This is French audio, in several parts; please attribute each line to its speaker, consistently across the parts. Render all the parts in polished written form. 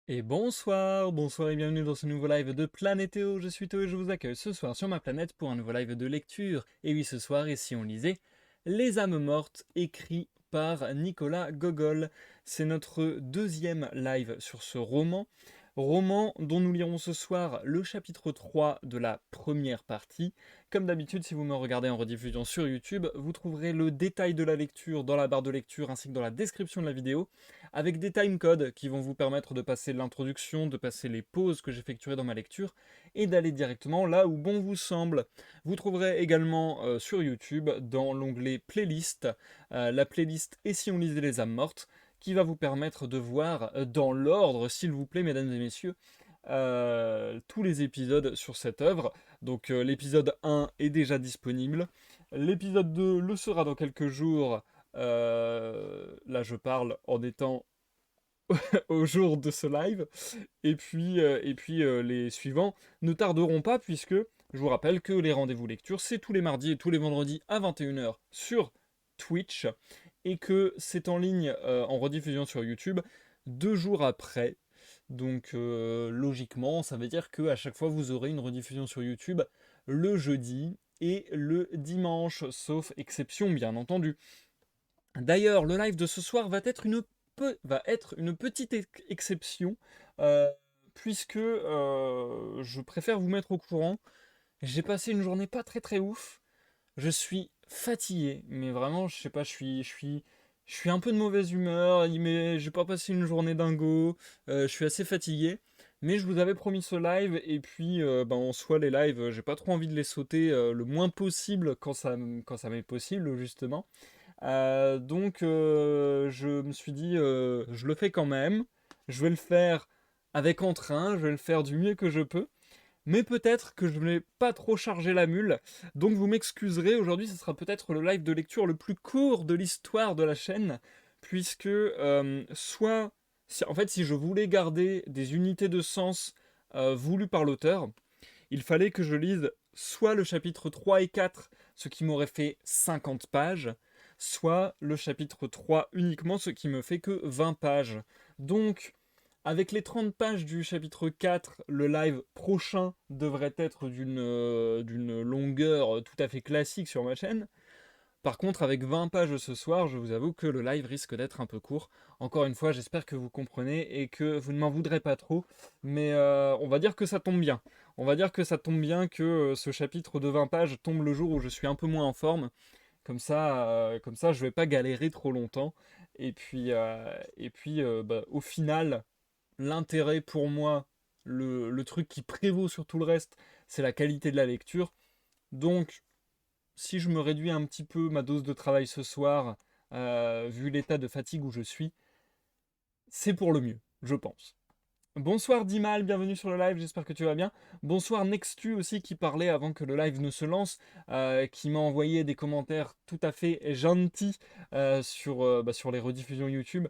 Speaker 1: Et bonsoir, bonsoir et bienvenue dans ce nouveau live de Planétéo. Je suis Théo et je vous accueille ce soir sur ma planète pour un nouveau live de lecture. Et oui, ce soir, ici on lisait Les âmes mortes, écrit par Nicolas Gogol. C'est notre deuxième live sur ce roman dont nous lirons ce soir le chapitre 3 de la première partie. Comme d'habitude, si vous me regardez en rediffusion sur YouTube, vous trouverez le détail de la lecture dans la barre de lecture ainsi que dans la description de la vidéo, avec des timecodes qui vont vous permettre de passer l'introduction, de passer les pauses que j'effectuerai dans ma lecture, et d'aller directement là où bon vous semble. Vous trouverez également sur YouTube, dans l'onglet playlist, la playlist Et si on lisait les âmes mortes, qui va vous permettre de voir dans l'ordre, s'il vous plaît, mesdames et messieurs, tous les épisodes sur cette œuvre. Donc l'épisode 1 est déjà disponible. L'épisode 2 le sera dans quelques jours. Là, je parle en étant au jour de ce live. Et puis les suivants ne tarderont pas, puisque je vous rappelle que les rendez-vous lecture, c'est tous les mardis et tous les vendredis à 21h sur Twitch, et que c'est en ligne en rediffusion sur YouTube 2 jours après. Donc logiquement, ça veut dire que à chaque fois, vous aurez une rediffusion sur YouTube le jeudi et le dimanche, sauf exception bien entendu. D'ailleurs, le live de ce soir va être une petite exception, euh, puisque je préfère vous mettre au courant. J'ai passé une journée pas très très ouf. Je suis fatigué, mais vraiment, je sais pas, je suis un peu de mauvaise humeur, mais j'ai pas passé une journée dingo. Je suis assez fatigué. Mais je vous avais promis ce live, et puis en soi, les lives, j'ai pas trop envie de les sauter le moins possible quand ça m'est possible, justement. Donc je me suis dit, je le fais quand même. Je vais le faire avec entrain, je vais le faire du mieux que je peux. Mais peut-être que je ne vais pas trop charger la mule. Donc vous m'excuserez, aujourd'hui ce sera peut-être le live de lecture le plus court de l'histoire de la chaîne. Puisque en fait, si je voulais garder des unités de sens voulues par l'auteur, il fallait que je lise soit le chapitre 3 et 4, ce qui m'aurait fait 50 pages, soit le chapitre 3 uniquement, ce qui me fait que 20 pages. Donc, avec les 30 pages du chapitre 4, le live prochain devrait être d'une longueur tout à fait classique sur ma chaîne. Par contre, avec 20 pages ce soir, je vous avoue que le live risque d'être un peu court. Encore une fois, j'espère que vous comprenez et que vous ne m'en voudrez pas trop. Mais on va dire que ça tombe bien. On va dire que ça tombe bien que ce chapitre de 20 pages tombe le jour où je suis un peu moins en forme. Comme ça, je vais pas galérer trop longtemps. Et puis, au final, l'intérêt pour moi, le truc qui prévaut sur tout le reste, c'est la qualité de la lecture. Donc, si je me réduis un petit peu ma dose de travail ce soir, vu l'état de fatigue où je suis, c'est pour le mieux, je pense. Bonsoir Dimal, bienvenue sur le live, j'espère que tu vas bien. Bonsoir Nextu aussi qui parlait avant que le live ne se lance, qui m'a envoyé des commentaires tout à fait gentils sur les rediffusions YouTube.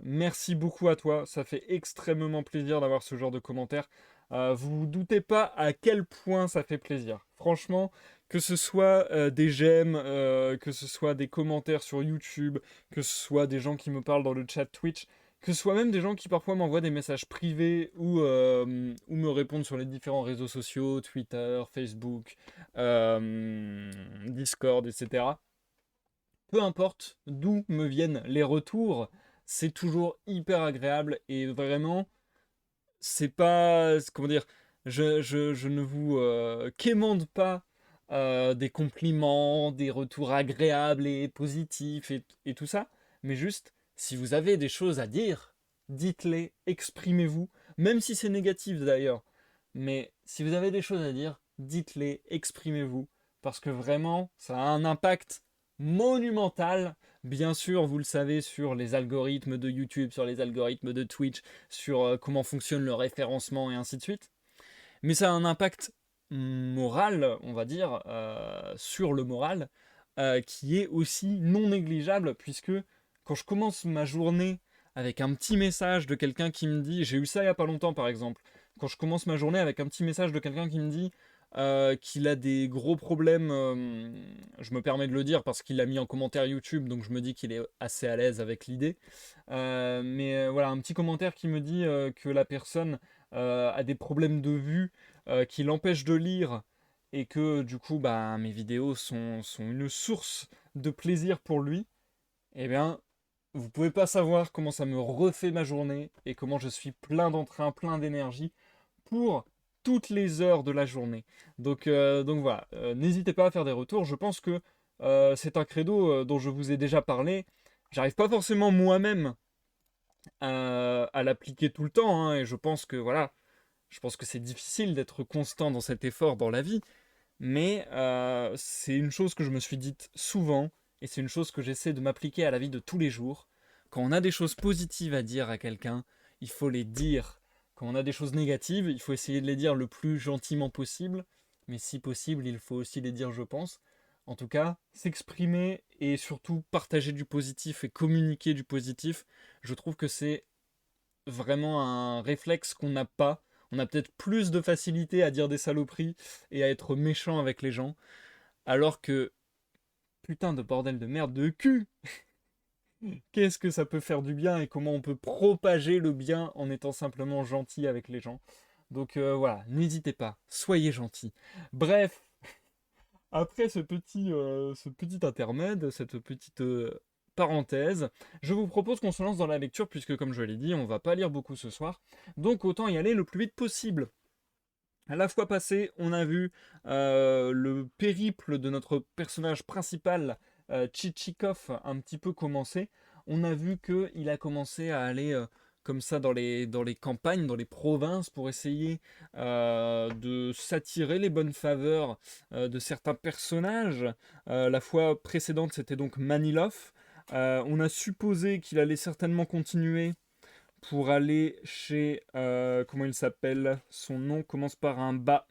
Speaker 1: Merci beaucoup à toi, ça fait extrêmement plaisir d'avoir ce genre de commentaires. Vous vous doutez pas à quel point ça fait plaisir. Franchement, que ce soit des j'aime, que ce soit des commentaires sur YouTube, que ce soit des gens qui me parlent dans le chat Twitch, que ce soit même des gens qui parfois m'envoient des messages privés ou me répondent sur les différents réseaux sociaux, Twitter, Facebook, Discord, etc. Peu importe d'où me viennent les retours, c'est toujours hyper agréable et vraiment, c'est pas, comment dire, je ne vous quémande pas des compliments, des retours agréables et positifs et tout ça, mais juste, si vous avez des choses à dire, dites-les, exprimez-vous, même si c'est négatif d'ailleurs, mais si vous avez des choses à dire, dites-les, exprimez-vous, parce que vraiment, ça a un impact monumental, bien sûr, vous le savez, sur les algorithmes de YouTube, sur les algorithmes de Twitch, sur comment fonctionne le référencement et ainsi de suite. Mais ça a un impact moral, on va dire, sur le moral, qui est aussi non négligeable, puisque quand je commence ma journée avec un petit message de quelqu'un qui me dit, j'ai eu ça il n'y a pas longtemps par exemple, quand je commence ma journée avec un petit message de quelqu'un qui me dit qu'il a des gros problèmes, je me permets de le dire parce qu'il l'a mis en commentaire YouTube, donc je me dis qu'il est assez à l'aise avec l'idée. Mais voilà, un petit commentaire qui me dit que la personne a des problèmes de vue qui l'empêchent de lire et que du coup, bah, mes vidéos sont une source de plaisir pour lui. Eh bien, vous pouvez pas savoir comment ça me refait ma journée et comment je suis plein d'entrain, plein d'énergie pour toutes les heures de la journée. Donc voilà, n'hésitez pas à faire des retours. Je pense que c'est un credo dont je vous ai déjà parlé. J'arrive pas forcément moi-même à l'appliquer tout le temps, hein, et je pense que voilà, je pense que c'est difficile d'être constant dans cet effort dans la vie, mais c'est une chose que je me suis dite souvent, et c'est une chose que j'essaie de m'appliquer à la vie de tous les jours. Quand on a des choses positives à dire à quelqu'un, il faut les dire. Quand on a des choses négatives, il faut essayer de les dire le plus gentiment possible, mais si possible, il faut aussi les dire, je pense. En tout cas, s'exprimer et surtout partager du positif et communiquer du positif, je trouve que c'est vraiment un réflexe qu'on n'a pas. On a peut-être plus de facilité à dire des saloperies et à être méchant avec les gens, alors que, putain de bordel de merde de cul, qu'est-ce que ça peut faire du bien et comment on peut propager le bien en étant simplement gentil avec les gens. Donc voilà, n'hésitez pas, soyez gentil. Bref, après ce petit intermède, cette petite parenthèse, je vous propose qu'on se lance dans la lecture puisque comme je l'ai dit, on va pas lire beaucoup ce soir. Donc autant y aller le plus vite possible. La fois passée, on a vu le périple de notre personnage principal, Tchitchikov, un petit peu commencer. On a vu qu'il a commencé à aller comme ça dans les campagnes, dans les provinces, pour essayer de s'attirer les bonnes faveurs de certains personnages. La fois précédente, c'était donc Manilov. On a supposé qu'il allait certainement continuer pour aller chez... comment il s'appelle? Son nom commence par un bas.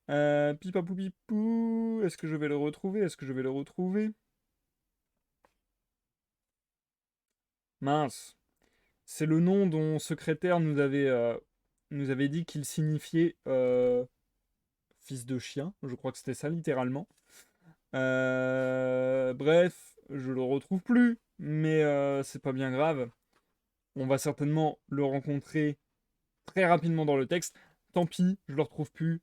Speaker 1: Pipapou pipou. Est-ce que je vais le retrouver? Est-ce que je vais le retrouver? Mince. C'est le nom dont secrétaire nous avait dit qu'il signifiait fils de chien. Je crois que c'était ça littéralement. Bref, je le retrouve plus. Mais c'est pas bien grave. On va certainement le rencontrer très rapidement dans le texte. Tant pis, je le retrouve plus.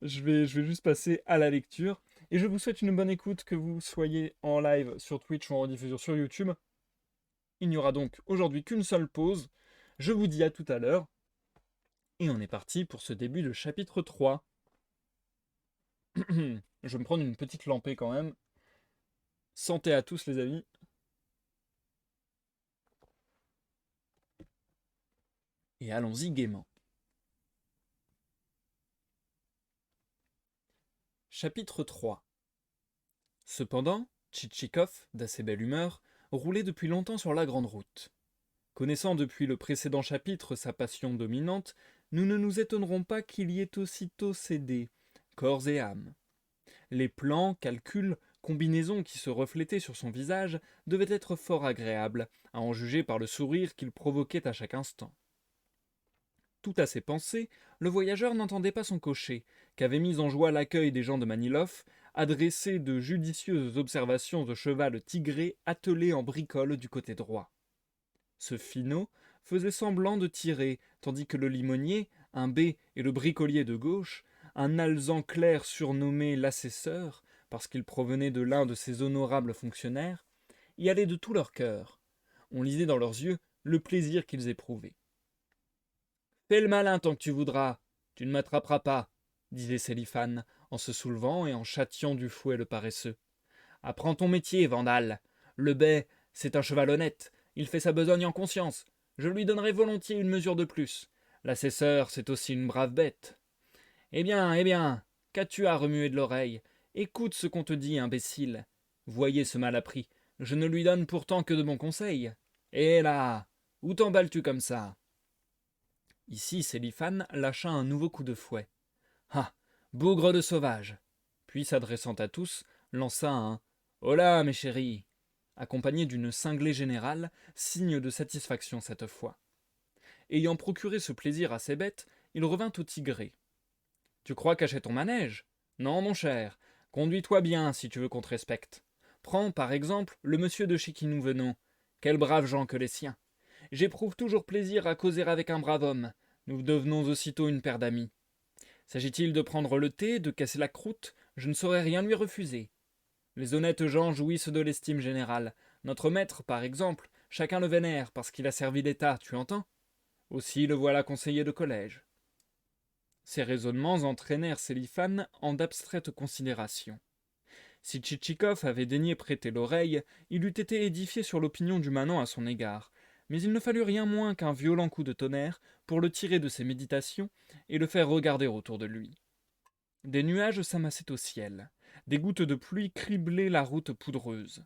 Speaker 1: Je vais juste passer à la lecture. Et je vous souhaite une bonne écoute, que vous soyez en live sur Twitch ou en rediffusion sur YouTube. Il n'y aura donc aujourd'hui qu'une seule pause. Je vous dis à tout à l'heure. Et on est parti pour ce début de chapitre 3. Je vais me prendre une petite lampée quand même. Santé à tous les amis. Et allons-y gaiement. Chapitre 3. Cependant, Tchitchikov, d'assez belle humeur, roulait depuis longtemps sur la grande route. Connaissant depuis le précédent chapitre sa passion dominante, nous ne nous étonnerons pas qu'il y ait aussitôt cédé, corps et âme. Les plans, calculs, combinaisons qui se reflétaient sur son visage devaient être fort agréables, à en juger par le sourire qu'il provoquait à chaque instant. Tout à ses pensées, le voyageur n'entendait pas son cocher, qu'avait mis en joie l'accueil des gens de Manilov, adressé de judicieuses observations au cheval tigré attelé en bricole du côté droit. Ce finaud faisait semblant de tirer, tandis que le limonier, un B et le bricolier de gauche, un alezan clair surnommé l'assesseur, parce qu'il provenait de l'un de ces honorables fonctionnaires, y allaient de tout leur cœur. On lisait dans leurs yeux le plaisir qu'ils éprouvaient. Fais le malin tant que tu voudras, tu ne m'attraperas pas, disait Séliphane, en se soulevant et en châtiant du fouet le paresseux. Apprends ton métier, Vandale. Le bai, c'est un cheval honnête, il fait sa besogne en conscience. Je lui donnerai volontiers une mesure de plus. L'assesseur, c'est aussi une brave bête. Eh bien, qu'as-tu à remuer de l'oreille? Écoute ce qu'on te dit, imbécile. Voyez ce malappris, je ne lui donne pourtant que de bons conseils. Et là, où t'emballes-tu comme ça? Ici, Séliphane lâcha un nouveau coup de fouet. Ah, bougre de sauvage! Puis, s'adressant à tous, lança un Holà, mes chéris! Accompagné d'une cinglée générale, signe de satisfaction cette fois. Ayant procuré ce plaisir à ses bêtes, il revint au tigré. Tu crois cacher ton manège? Non, mon cher, conduis-toi bien si tu veux qu'on te respecte. Prends, par exemple, le monsieur de chez qui nous venons. Quels braves gens que les siens. J'éprouve toujours plaisir à causer avec un brave homme. Nous devenons aussitôt une paire d'amis. S'agit-il de prendre le thé, de casser la croûte, je ne saurais rien lui refuser. Les honnêtes gens jouissent de l'estime générale. Notre maître, par exemple, chacun le vénère parce qu'il a servi l'État, tu entends? Aussi le voilà conseiller de collège. Ces raisonnements entraînèrent Sélifan en d'abstraites considérations. Si Tchitchikov avait daigné prêter l'oreille, il eût été édifié sur l'opinion du manant à son égard, mais il ne fallut rien moins qu'un violent coup de tonnerre pour le tirer de ses méditations et le faire regarder autour de lui. Des nuages s'amassaient au ciel, des gouttes de pluie criblaient la route poudreuse.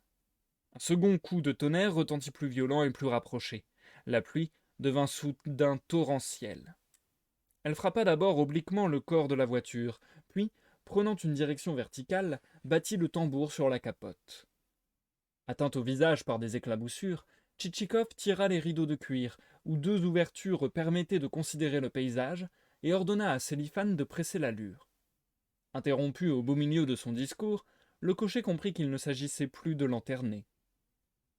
Speaker 1: Un second coup de tonnerre retentit plus violent et plus rapproché. La pluie devint soudain torrentielle. Elle frappa d'abord obliquement le corps de la voiture, puis, prenant une direction verticale, battit le tambour sur la capote. Atteint au visage par des éclaboussures, Tchitchikov tira les rideaux de cuir, où deux ouvertures permettaient de considérer le paysage, et ordonna à Sélifan de presser l'allure. Interrompu au beau milieu de son discours, le cocher comprit qu'il ne s'agissait plus de lanterner.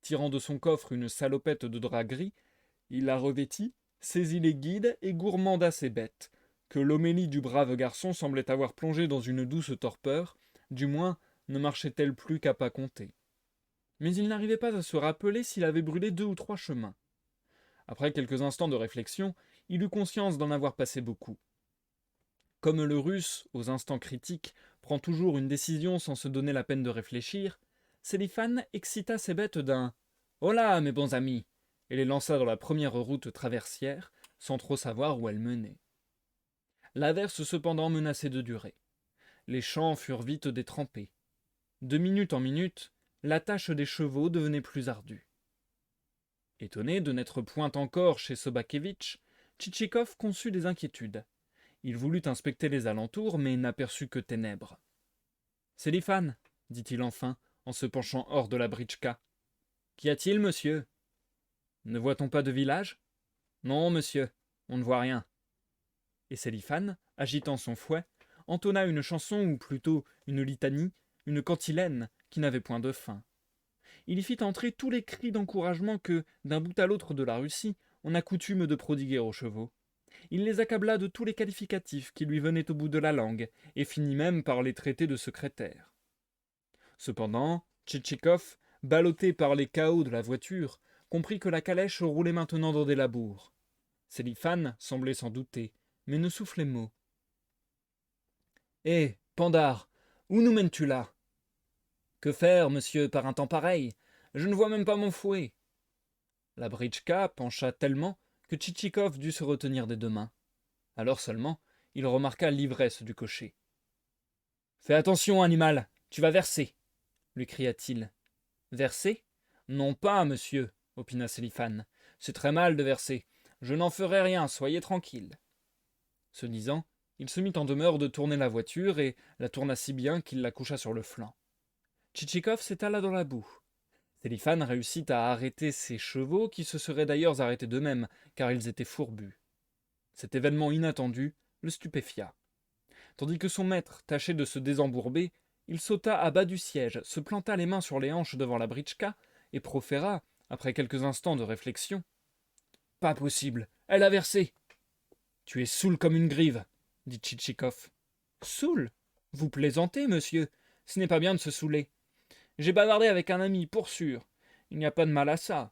Speaker 1: Tirant de son coffre une salopette de drap gris, il la revêtit, saisit les guides et gourmanda ses bêtes, que l'homélie du brave garçon semblait avoir plongé dans une douce torpeur, du moins ne marchait-elle plus qu'à pas compter. Mais il n'arrivait pas à se rappeler s'il avait brûlé 2 ou 3 chemins. Après quelques instants de réflexion, il eut conscience d'en avoir passé beaucoup. Comme le Russe, aux instants critiques, prend toujours une décision sans se donner la peine de réfléchir, Sélifan excita ses bêtes d'un « Holà, mes bons amis !» et les lança dans la première route traversière, sans trop savoir où elle menait. L'averse cependant menaçait de durer. Les champs furent vite détrempés. De minute en minute, la tâche des chevaux devenait plus ardue. Étonné de n'être point encore chez Sobakevitch, Tchitchikov conçut des inquiétudes. Il voulut inspecter les alentours, mais n'aperçut que ténèbres. « Sélifan, dit-il enfin, en se penchant hors de la britchka. Qu'y a-t-il, monsieur? Ne voit-on pas de village? Non, monsieur, on ne voit rien. Et Sélifan, agitant son fouet, entonna une chanson, ou plutôt une litanie, une cantilène, qui n'avait point de fin. Il y fit entrer tous les cris d'encouragement que, d'un bout à l'autre de la Russie, on a coutume de prodiguer aux chevaux. Il les accabla de tous les qualificatifs qui lui venaient au bout de la langue, et finit même par les traiter de secrétaires. Cependant, Tchitchikov, ballotté par les cahots de la voiture, comprit que la calèche roulait maintenant dans des labours. Sélifan semblait s'en douter, mais ne soufflait mot. « Hé, Pandar, où nous mènes-tu là ?»« Que faire, monsieur, par un temps pareil? Je ne vois même pas mon fouet. » La britchka pencha tellement que Tchitchikov dut se retenir des 2 mains. Alors seulement, il remarqua l'ivresse du cocher. « Fais attention, animal, tu vas verser !» lui cria-t-il. « Verser? Non pas, monsieur, opina Sélifan. C'est très mal de verser. Je n'en ferai rien, soyez tranquille. » Ce disant, il se mit en demeure de tourner la voiture et la tourna si bien qu'il la coucha sur le flanc. Tchitchikov s'étala dans la boue. Sélifan réussit à arrêter ses chevaux qui se seraient d'ailleurs arrêtés d'eux-mêmes, car ils étaient fourbus. Cet événement inattendu le stupéfia. Tandis que son maître tâchait de se désembourber, il sauta à bas du siège, se planta les mains sur les hanches devant la britchka et proféra, après quelques instants de réflexion. « Pas possible, elle a versé !»« Tu es saoul comme une grive, » dit Tchitchikov. « Saoul? Vous plaisantez, monsieur. Ce n'est pas bien de se saouler. J'ai bavardé avec un ami, pour sûr. Il n'y a pas de mal à ça.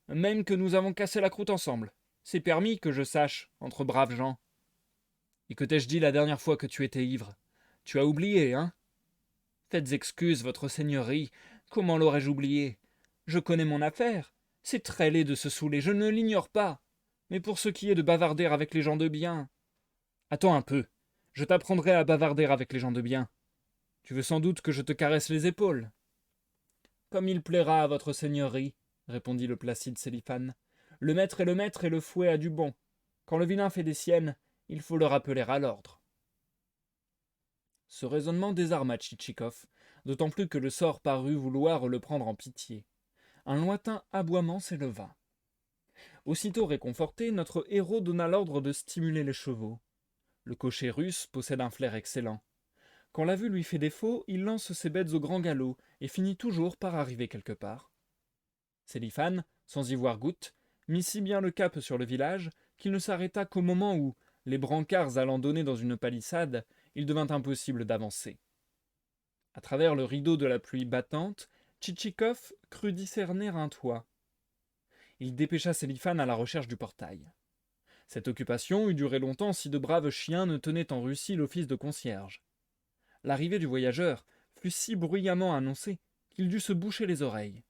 Speaker 1: Même que nous avons cassé la croûte ensemble. C'est permis que je sache, entre braves gens. Et que t'ai-je dit la dernière fois que tu étais ivre? Tu as oublié, hein? Faites excuse, votre seigneurie. Comment l'aurais-je oublié? Je connais mon affaire. C'est très laid de se saouler, je ne l'ignore pas. Mais pour ce qui est de bavarder avec les gens de bien... Attends un peu, je t'apprendrai à bavarder avec les gens de bien. Tu veux sans doute que je te caresse les épaules. Comme il plaira à votre seigneurie, répondit le placide Sélifan. Le maître est le maître et le fouet a du bon. Quand le vilain fait des siennes, il faut le rappeler à l'ordre. Ce raisonnement désarma Tchitchikov, d'autant plus que le sort parut vouloir le prendre en pitié. Un lointain aboiement s'éleva. Aussitôt réconforté, notre héros donna l'ordre de stimuler les chevaux. Le cocher russe possède un flair excellent. Quand la vue lui fait défaut, il lance ses bêtes au grand galop et finit toujours par arriver quelque part. Sélifan, sans y voir goutte, mit si bien le cap sur le village qu'il ne s'arrêta qu'au moment où, les brancards allant donner dans une palissade, il devint impossible d'avancer. À travers le rideau de la pluie battante, Tchitchikov crut discerner un toit. Il dépêcha Sélifan à la recherche du portail. Cette occupation eût duré longtemps si de braves chiens ne tenaient en Russie l'office de concierge. L'arrivée du voyageur fut si bruyamment annoncée qu'il dut se boucher les oreilles.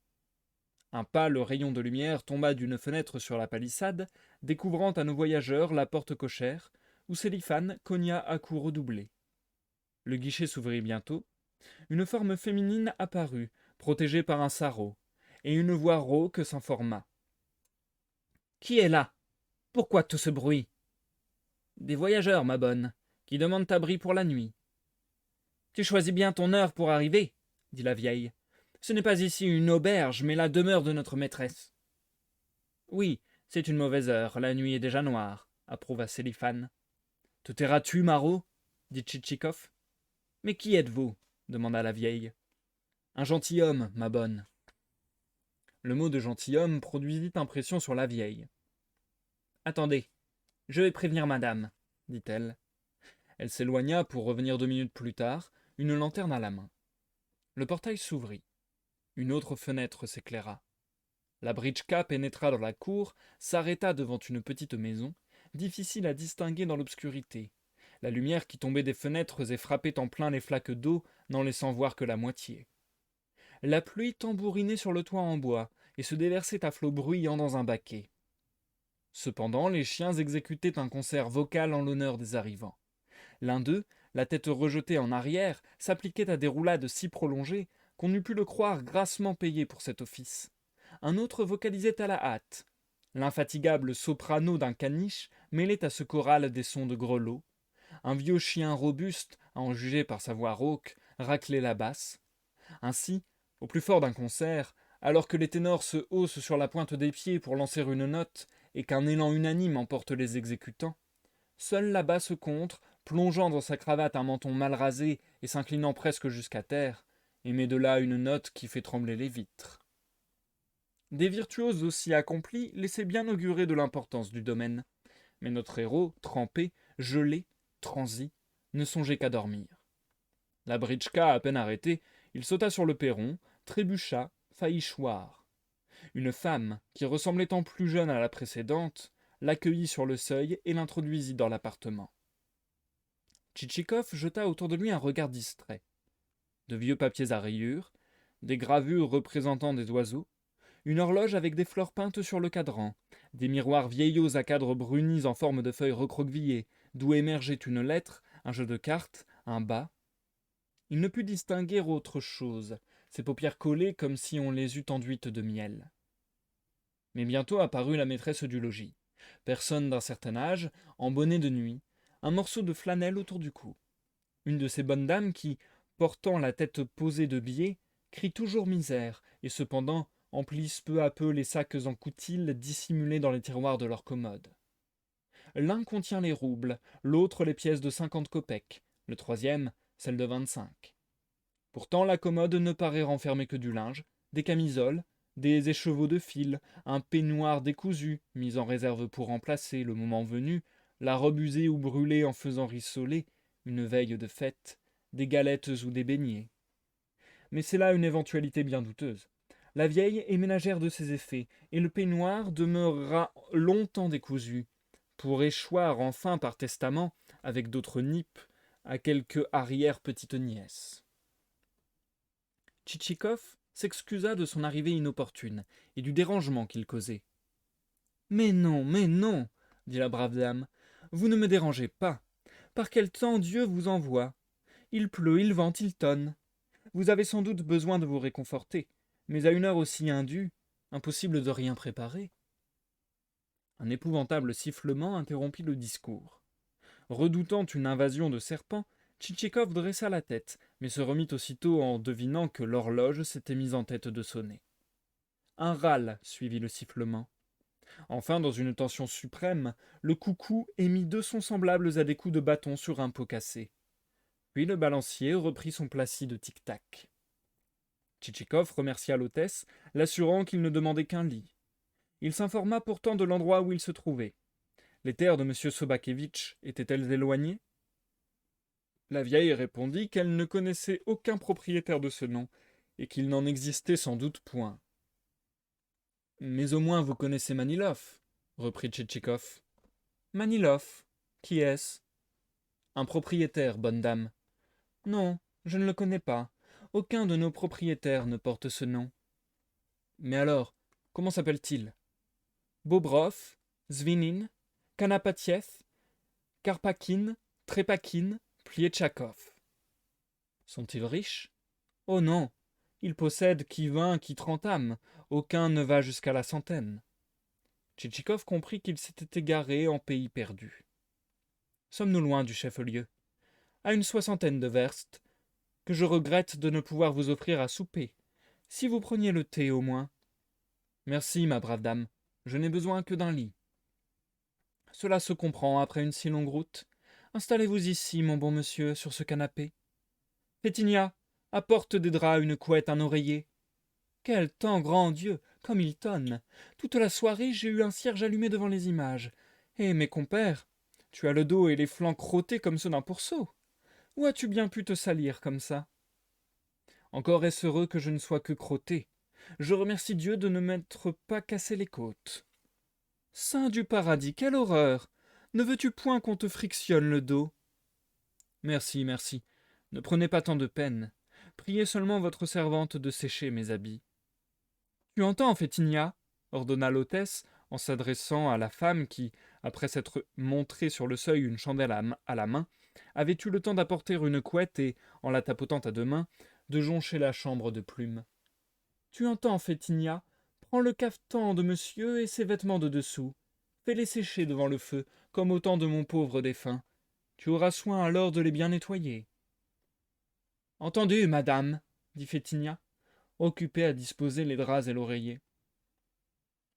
Speaker 1: Un pâle rayon de lumière tomba d'une fenêtre sur la palissade, découvrant à nos voyageurs la porte cochère, où Sélifan cogna à coups redoublés. Le guichet s'ouvrit bientôt. Une forme féminine apparut, protégée par un sarrau, et une voix rauque s'informa. « Qui est là? Pourquoi tout ce bruit ?»« Des voyageurs, ma bonne, qui demandent abri pour la nuit. »« Tu choisis bien ton heure pour arriver, » dit la vieille. « Ce n'est pas ici une auberge, mais la demeure de notre maîtresse. »« Oui, c'est une mauvaise heure, la nuit est déjà noire, » approuva Sélifan. « Te tairas-tu, Marot » dit Tchitchikov. « Mais qui êtes-vous » demanda la vieille. « Un gentilhomme, ma bonne. » Le mot de gentilhomme produisit impression sur la vieille. « Attendez, je vais prévenir madame, » dit-elle. Elle s'éloigna pour revenir 2 minutes plus tard, une lanterne à la main. Le portail s'ouvrit. Une autre fenêtre s'éclaira. La britchka pénétra dans la cour, s'arrêta devant une petite maison, difficile à distinguer dans l'obscurité. La lumière qui tombait des fenêtres et frappait en plein les flaques d'eau, n'en laissant voir que la moitié. La pluie tambourinait sur le toit en bois et se déversait à flots bruyants dans un baquet. Cependant, les chiens exécutaient un concert vocal en l'honneur des arrivants. L'un d'eux, la tête rejetée en arrière, s'appliquait à des roulades si prolongées qu'on eût pu le croire grassement payé pour cet office. Un autre vocalisait à la hâte. L'infatigable soprano d'un caniche mêlait à ce choral des sons de grelots. Un vieux chien robuste, à en juger par sa voix rauque, raclait la basse. Ainsi, au plus fort d'un concert, alors que les ténors se haussent sur la pointe des pieds pour lancer une note et qu'un élan unanime emporte les exécutants, seule la basse contre, plongeant dans sa cravate un menton mal rasé et s'inclinant presque jusqu'à terre, émet de là une note qui fait trembler les vitres. Des virtuoses aussi accomplis laissaient bien augurer de l'importance du domaine, mais notre héros, trempé, gelé, transi, ne songeait qu'à dormir. La britchka à peine arrêtée, il sauta sur le perron, trébucha, faillit choir. Une femme, qui ressemblait en plus jeune à la précédente, l'accueillit sur le seuil et l'introduisit dans l'appartement. Tchitchikov jeta autour de lui un regard distrait. De vieux papiers à rayures, des gravures représentant des oiseaux, une horloge avec des fleurs peintes sur le cadran, des miroirs vieillots à cadres brunis en forme de feuilles recroquevillées, d'où émergeait une lettre, un jeu de cartes, un bas. Il ne put distinguer autre chose, ses paupières collées comme si on les eût enduites de miel. Mais bientôt apparut la maîtresse du logis. Personne d'un certain âge, en bonnet de nuit, un morceau de flanelle autour du cou. Une de ces bonnes dames qui, portant la tête posée de biais, crient toujours misère, et cependant emplissent peu à peu les sacs en coutil dissimulés dans les tiroirs de leur commode. L'un contient les roubles, l'autre les pièces de 50 kopecks, le troisième celle de 25. Pourtant la commode ne paraît renfermer que du linge, des camisoles, des écheveaux de fil, un peignoir décousu, mis en réserve pour remplacer, le moment venu, la robe usée ou brûlée en faisant rissoler, une veille de fête, des galettes ou des beignets. Mais c'est là une éventualité bien douteuse. La vieille est ménagère de ses effets, et le peignoir demeurera longtemps décousu, pour échoir enfin par testament, avec d'autres nippes, à quelque arrière-petite-nièce. Tchitchikov s'excusa de son arrivée inopportune et du dérangement qu'il causait. « mais non, dit la brave dame, vous ne me dérangez pas. Par quel temps Dieu vous envoie? Il pleut, il vente, il tonne. Vous avez sans doute besoin de vous réconforter, mais à une heure aussi indue, impossible de rien préparer. » Un épouvantable sifflement interrompit le discours. Redoutant une invasion de serpents, Tchitchikov dressa la tête, mais se remit aussitôt en devinant que l'horloge s'était mise en tête de sonner. Un râle suivit le sifflement. Enfin, dans une tension suprême, le coucou émit 2 sons semblables à des coups de bâton sur un pot cassé. Puis le balancier reprit son placide tic-tac. Tchitchikov remercia l'hôtesse, l'assurant qu'il ne demandait qu'un lit. Il s'informa pourtant de l'endroit où il se trouvait. Les terres de M. Sobakevitch étaient-elles éloignées? La vieille répondit qu'elle ne connaissait aucun propriétaire de ce nom, et qu'il n'en existait sans doute point. Mais au moins vous connaissez Manilov, reprit Tchitchikov. Manilov? Qui est-ce? Un propriétaire, bonne dame. Non, je ne le connais pas. Aucun de nos propriétaires ne porte ce nom. Mais alors, comment s'appelle-t-il? Bobrov, Zvinin, Kanapatiev, Karpakin, Trepakin, Plietchakov. Sont-ils riches? Oh non, ils possèdent qui 20, qui 30 âmes, aucun ne va jusqu'à la centaine. Tchitchikov comprit qu'il s'était égaré en pays perdu. Sommes-nous loin du chef-lieu? À une 60aine de verstes, que je regrette de ne pouvoir vous offrir à souper. Si vous preniez le thé au moins. Merci, ma brave dame, je n'ai besoin que d'un lit. Cela se comprend après une si longue route. Installez-vous ici, mon bon monsieur, sur ce canapé. Pétinia, apporte des draps, une couette, un oreiller. Quel temps, grand Dieu, comme il tonne. Toute la soirée, j'ai eu un cierge allumé devant les images. Eh, mes compères, tu as le dos et les flancs crottés comme ceux d'un pourceau. Où as-tu bien pu te salir comme ça? Encore est-ce heureux que je ne sois que crotté. Je remercie Dieu de ne m'être pas cassé les côtes. Saint du paradis, quelle horreur! Ne veux-tu point qu'on te frictionne le dos? Merci, merci. Ne prenez pas tant de peine. Priez seulement votre servante de sécher mes habits. Tu entends, Fétinia? Ordonna l'hôtesse, en s'adressant à la femme qui, après s'être montrée sur le seuil une chandelle à la main, avait eu le temps d'apporter une couette et, en la tapotant à 2 mains, de joncher la chambre de plumes. Tu entends, Fétinia? Prends le cafetan de monsieur et ses vêtements de dessous. Fais-les sécher devant le feu, comme au temps de mon pauvre défunt. Tu auras soin alors de les bien nettoyer. Entendu, madame, dit Fétinia, occupée à disposer les draps et l'oreiller.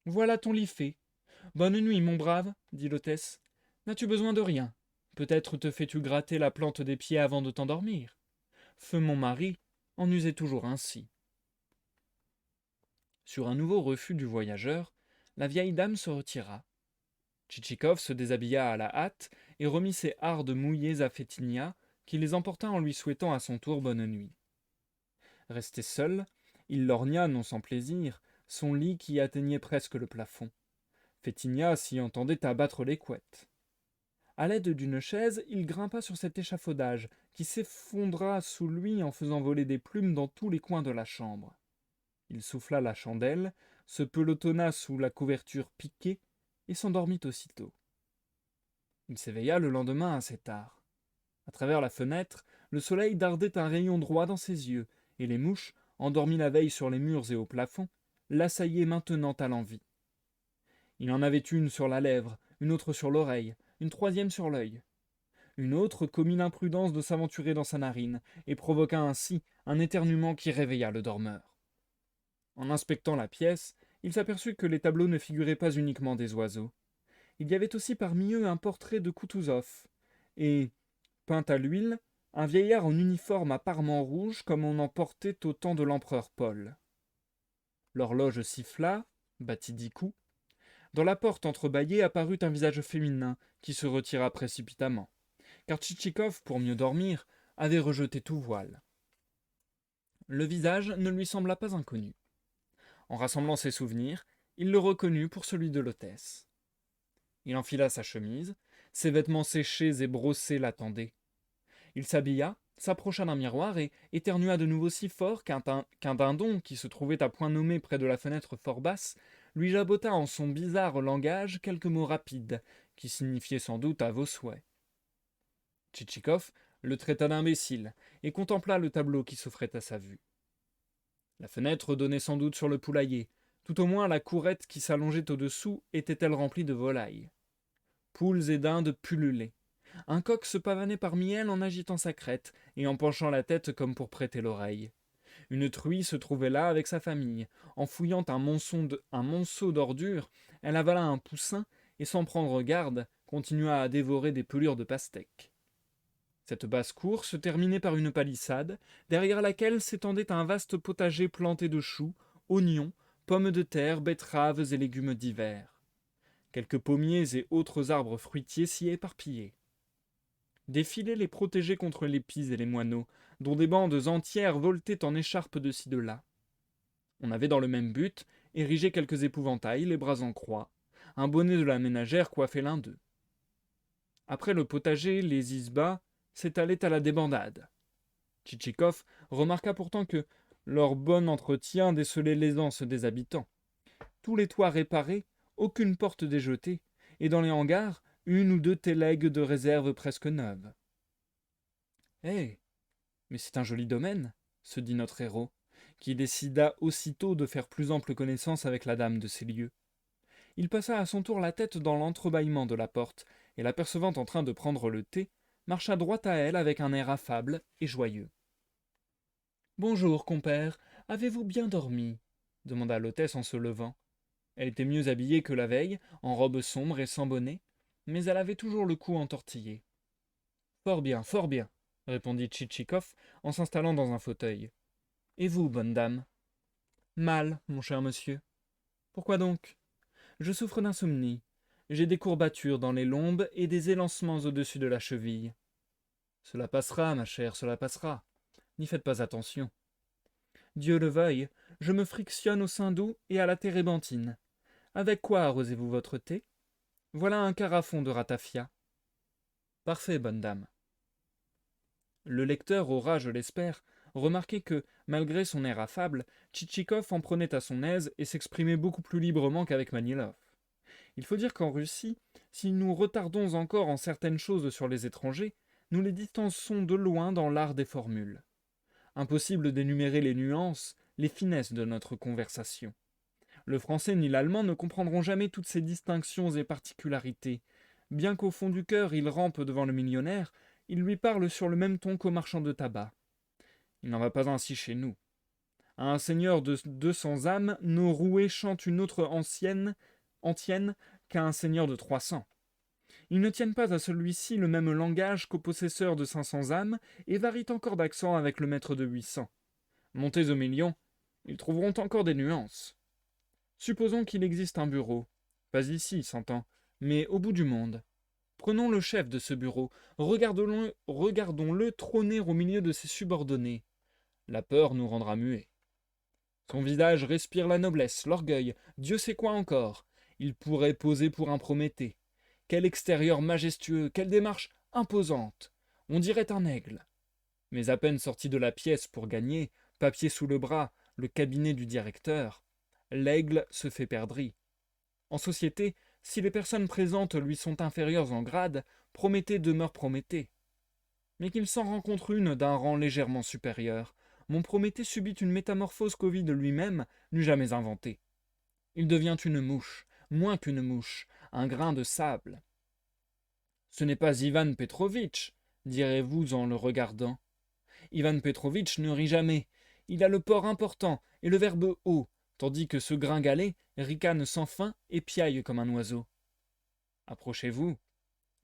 Speaker 1: Voilà ton lit fait. Bonne nuit, mon brave, dit l'hôtesse. N'as-tu besoin de rien? Peut-être te fais-tu gratter la plante des pieds avant de t'endormir. Feu mon mari en usait toujours ainsi. Sur un nouveau refus du voyageur, la vieille dame se retira. Tchitchikov se déshabilla à la hâte et remit ses hardes mouillées à Fétinia, qui les emporta en lui souhaitant à son tour bonne nuit. Resté seul, il lorgna, non sans plaisir, son lit qui atteignait presque le plafond. Fétinia s'y entendait abattre les couettes. À l'aide d'une chaise, il grimpa sur cet échafaudage, qui s'effondra sous lui en faisant voler des plumes dans tous les coins de la chambre. Il souffla la chandelle, se pelotonna sous la couverture piquée et s'endormit aussitôt. Il s'éveilla le lendemain assez tard. À travers la fenêtre, le soleil dardait un rayon droit dans ses yeux, et les mouches, endormies la veille sur les murs et au plafond, l'assaillaient maintenant à l'envi. Il en avait une sur la lèvre, une autre sur l'oreille, une troisième sur l'œil. Une autre commit l'imprudence de s'aventurer dans sa narine, et provoqua ainsi un éternuement qui réveilla le dormeur. En inspectant la pièce, il s'aperçut que les tableaux ne figuraient pas uniquement des oiseaux. Il y avait aussi parmi eux un portrait de Koutouzov, et, peint à l'huile, un vieillard en uniforme à parements rouges comme on en portait au temps de l'empereur Paul. L'horloge siffla, battit 10 coups. Dans la porte entrebâillée apparut un visage féminin qui se retira précipitamment, car Tchitchikov, pour mieux dormir, avait rejeté tout voile. Le visage ne lui sembla pas inconnu. En rassemblant ses souvenirs, il le reconnut pour celui de l'hôtesse. Il enfila sa chemise, ses vêtements séchés et brossés l'attendaient. Il s'habilla, s'approcha d'un miroir et éternua de nouveau si fort qu'un dindon, qui se trouvait à point nommé près de la fenêtre fort basse, lui jabota en son bizarre langage quelques mots rapides, qui signifiaient sans doute à vos souhaits. Tchitchikov le traita d'imbécile et contempla le tableau qui s'offrait à sa vue. La fenêtre donnait sans doute sur le poulailler, tout au moins la courette qui s'allongeait au-dessous était-elle remplie de volailles. Poules et dindes pullulaient. Un coq se pavanait parmi elles en agitant sa crête et en penchant la tête comme pour prêter l'oreille. Une truie se trouvait là avec sa famille. En fouillant un monceau d'ordures, elle avala un poussin et, sans prendre garde, continua à dévorer des pelures de pastèques. Cette basse-cour se terminait par une palissade, derrière laquelle s'étendait un vaste potager planté de choux, oignons, pommes de terre, betteraves et légumes divers. Quelques pommiers et autres arbres fruitiers s'y éparpillaient. Des filets les protégeaient contre les pies et les moineaux, dont des bandes entières voletaient en écharpe de ci de là. On avait dans le même but érigé quelques épouvantails, les bras en croix. Un bonnet de la ménagère coiffait l'un d'eux. Après le potager, les isbas s'étalaient à la débandade. Tchitchikov remarqua pourtant que leur bon entretien décelait l'aisance des habitants. Tous les toits réparés, aucune porte déjetée, et dans les hangars, une ou deux télègues de réserve presque neuves. « Eh, mais c'est un joli domaine, » se dit notre héros, qui décida aussitôt de faire plus ample connaissance avec la dame de ces lieux. Il passa à son tour la tête dans l'entrebâillement de la porte, et l'apercevant en train de prendre le thé, marcha droit à elle avec un air affable et joyeux. « Bonjour, compère, avez-vous bien dormi ?» demanda l'hôtesse en se levant. Elle était mieux habillée que la veille, en robe sombre et sans bonnet, mais elle avait toujours le cou entortillé. « fort bien, répondit Tchitchikov en s'installant dans un fauteuil. Et vous, bonne dame ? Mal, mon cher monsieur. Pourquoi donc ? Je souffre d'insomnie. J'ai des courbatures dans les lombes et des élancements au-dessus de la cheville. Cela passera, ma chère, cela passera. N'y faites pas attention. Dieu le veuille, je me frictionne au sein doux et à la térébenthine. Avec quoi arrosez-vous votre thé ? Voilà un carafon de ratafia. Parfait, bonne dame. Le lecteur aura, je l'espère, remarqué que, malgré son air affable, Tchitchikov en prenait à son aise et s'exprimait beaucoup plus librement qu'avec Manilov. Il faut dire qu'en Russie, si nous retardons encore en certaines choses sur les étrangers, nous les distançons de loin dans l'art des formules. Impossible d'énumérer les nuances, les finesses de notre conversation. Le français ni l'allemand ne comprendront jamais toutes ces distinctions et particularités. Bien qu'au fond du cœur il rampe devant le millionnaire, il lui parle sur le même ton qu'au marchand de tabac. Il n'en va pas ainsi chez nous. À un seigneur de 200 âmes, nos roués chantent une autre antienne qu'à un seigneur de 300. Ils ne tiennent pas à celui-ci le même langage qu'au possesseur de 500 âmes et varient encore d'accent avec le maître de 800. Montés au million, ils trouveront encore des nuances. Supposons qu'il existe un bureau, pas ici, s'entend, mais au bout du monde. Prenons le chef de ce bureau, regardons-le trôner au milieu de ses subordonnés. La peur nous rendra muets. Son visage respire la noblesse, l'orgueil, Dieu sait quoi encore. Il pourrait poser pour un Prométhée. Quel extérieur majestueux, quelle démarche imposante. On dirait un aigle. Mais à peine sorti de la pièce pour gagner, papier sous le bras, le cabinet du directeur, l'aigle se fait perdrix. En société, si les personnes présentes lui sont inférieures en grade, Prométhée demeure Prométhée. Mais qu'il s'en rencontre une d'un rang légèrement supérieur, mon Prométhée subit une métamorphose qu'Ovide lui-même n'eût jamais inventée. Il devient une mouche, moins qu'une mouche, un grain de sable. Ce n'est pas Ivan Petrovitch, direz-vous en le regardant. Ivan Petrovitch ne rit jamais, il a le port important et le verbe haut, tandis que ce gringalet ricane sans fin et piaille comme un oiseau. Approchez-vous,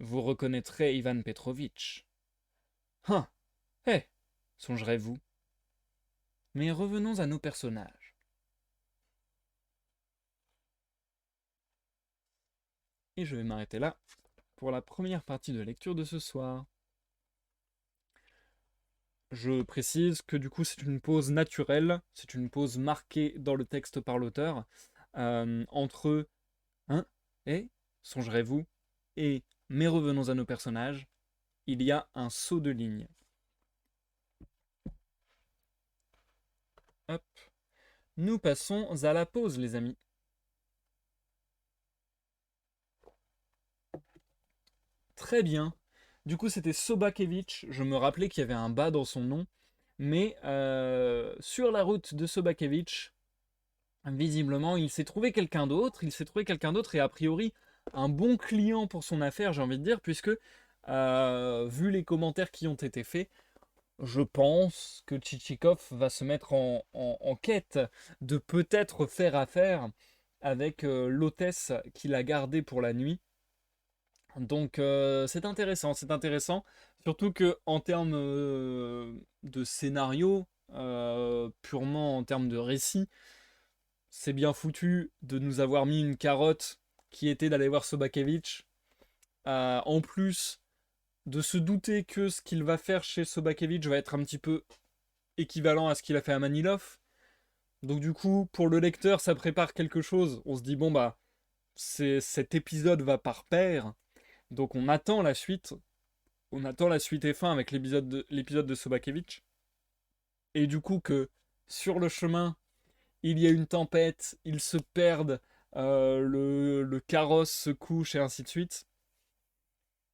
Speaker 1: vous reconnaîtrez Ivan Petrovitch. Hein, songerez-vous. Mais revenons à nos personnages. Et je vais m'arrêter là pour la première partie de lecture de ce soir. Je précise que du coup c'est une pause naturelle, c'est une pause marquée dans le texte par l'auteur, entre et, songerez-vous, et mais revenons à nos personnages, il y a un saut de ligne. Hop. Nous passons à la pause, les amis. Très bien. Du coup, c'était Sobakevitch. Je me rappelais qu'il y avait un bas dans son nom. Mais sur la route de Sobakevitch, visiblement, il s'est trouvé quelqu'un d'autre. Et a priori, un bon client pour son affaire, j'ai envie de dire, puisque, vu les commentaires qui ont été faits, je pense que Tchitchikov va se mettre en quête de peut-être faire affaire avec l'hôtesse qu'il a gardée pour la nuit. Donc c'est intéressant, surtout que en termes de scénario, purement en termes de récit, c'est bien foutu de nous avoir mis une carotte qui était d'aller voir Sobakevitch. En plus de se douter que ce qu'il va faire chez Sobakevitch va être un petit peu équivalent à ce qu'il a fait à Manilov. Donc du coup, pour le lecteur, ça prépare quelque chose. On se dit, bon bah, cet épisode va par paire. Donc on attend la suite. On attend la suite et fin avec l'épisode de Sobakevitch. Et du coup que sur le chemin, il y a une tempête, ils se perdent, le carrosse se couche et ainsi de suite.